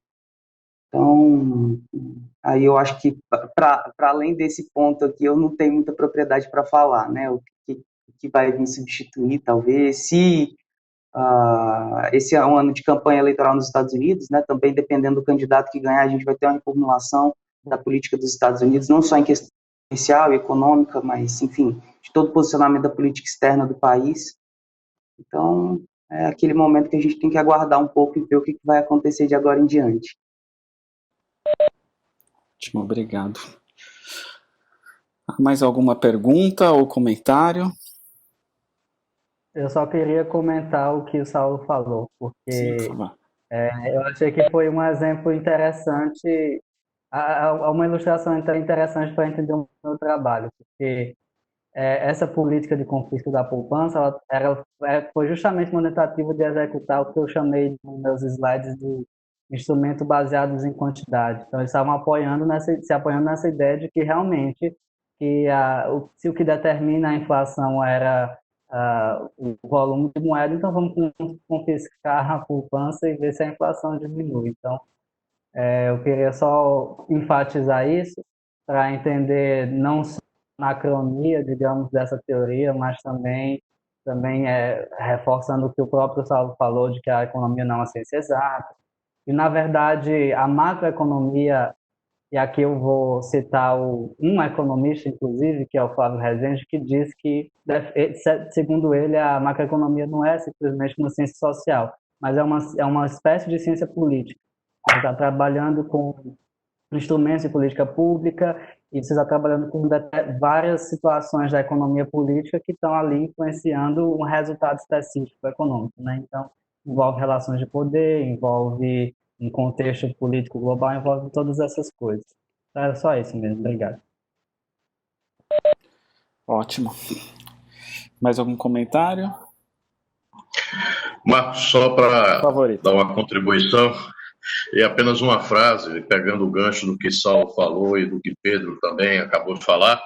Então, aí eu acho que, para além desse ponto aqui, eu não tenho muita propriedade para falar, né? O que vai vir substituir, talvez, se esse é um ano de campanha eleitoral nos Estados Unidos, né? Também dependendo do candidato que ganhar, a gente vai ter uma reformulação da política dos Estados Unidos, não só em questão comercial e econômica, mas, enfim, de todo o posicionamento da política externa do país. Então, é aquele momento que a gente tem que aguardar um pouco e ver o que vai acontecer de agora em diante. Ótimo, obrigado. Mais alguma pergunta ou comentário? Eu só queria comentar o que o Saulo falou, porque Sim, por favor. eu achei que foi um exemplo interessante, uma ilustração interessante para entender o meu trabalho, porque essa política de confisco da poupança, foi justamente uma tentativa de executar o que eu chamei nos meus slides de instrumento baseados em quantidade. Então, eles estavam se apoiando nessa ideia de que realmente se o que determina a inflação era o volume de moeda, então vamos confiscar a poupança e ver se a inflação diminui. Então, eu queria só enfatizar isso para entender não só a anacronia, digamos, dessa teoria, mas também reforçando o que o próprio Saulo falou, de que a economia não é uma ciência exata. E, na verdade, a macroeconomia, e aqui eu vou citar um economista, inclusive, que é o Flávio Rezende, que diz que, segundo ele, a macroeconomia não é simplesmente uma ciência social, mas é uma espécie de ciência política. Ele está trabalhando com instrumentos de política pública e você está trabalhando com várias situações da economia política que estão ali influenciando um resultado específico econômico, né? Então, envolve relações de poder, envolve um contexto político global, envolve todas essas coisas. Então, era só isso mesmo. Obrigado. Ótimo. Mais algum comentário? Marcos, só para Favorito. dar uma contribuição, e apenas uma frase, pegando o gancho do que Saulo falou e do que Pedro também acabou de falar,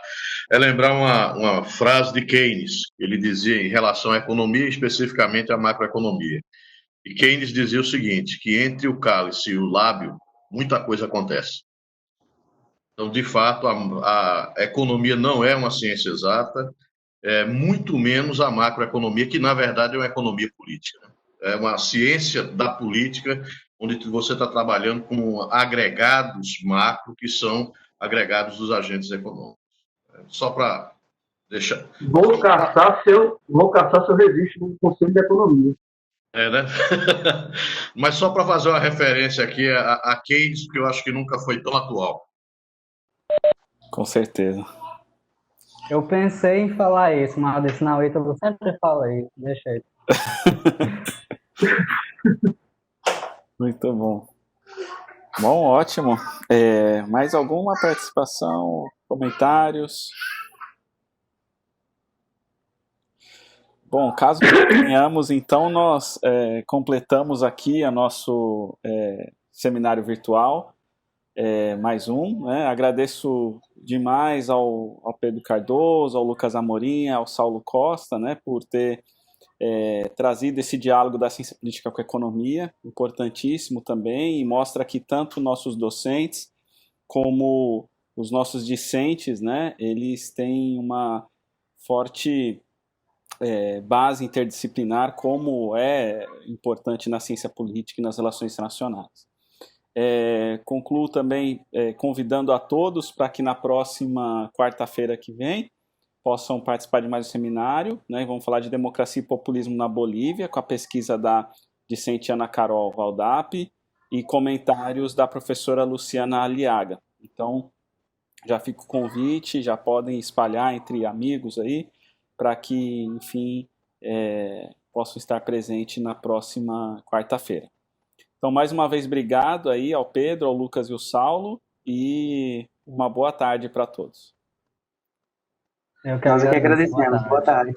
é lembrar uma frase de Keynes. Ele dizia em relação à economia, especificamente à macroeconomia. E Keynes dizia o seguinte, que entre o cálice e o lábio, muita coisa acontece. Então, de fato, a economia não é uma ciência exata, muito menos a macroeconomia, que na verdade é uma economia política. É uma ciência da política, onde você está trabalhando com agregados macro, que são agregados dos agentes econômicos. Só para deixar... Vou caçar seu registro no Conselho de Economia. Né? Mas só para fazer uma referência aqui a Keynes, que eu acho que nunca foi tão atual. Com certeza. Eu pensei em falar isso, mas eu disse, não, eu sempre falo isso, deixa aí. Muito bom. Bom, ótimo. Mais alguma participação, comentários? Bom, caso tenhamos, então, nós completamos aqui o nosso seminário virtual, mais um, né? Agradeço demais ao Pedro Cardoso, ao Lucas Amorim, ao Saulo Costa, né, por ter trazido esse diálogo da ciência política com a economia, importantíssimo também, e mostra que tanto nossos docentes como os nossos discentes, né, eles têm uma forte base interdisciplinar, como é importante na ciência política e nas relações internacionais. Concluo também convidando a todos para que na próxima quarta-feira que vem possam participar de mais um seminário, né? Vamos falar de democracia e populismo na Bolívia, com a pesquisa da discente Ana Carol Valdap e comentários da professora Luciana Aliaga. Então, já fica o convite, já podem espalhar entre amigos aí, para que, enfim, possam estar presentes na próxima quarta-feira. Então, mais uma vez, obrigado aí ao Pedro, ao Lucas e ao Saulo, e uma boa tarde para todos. Nós que agradecemos. Boa tarde.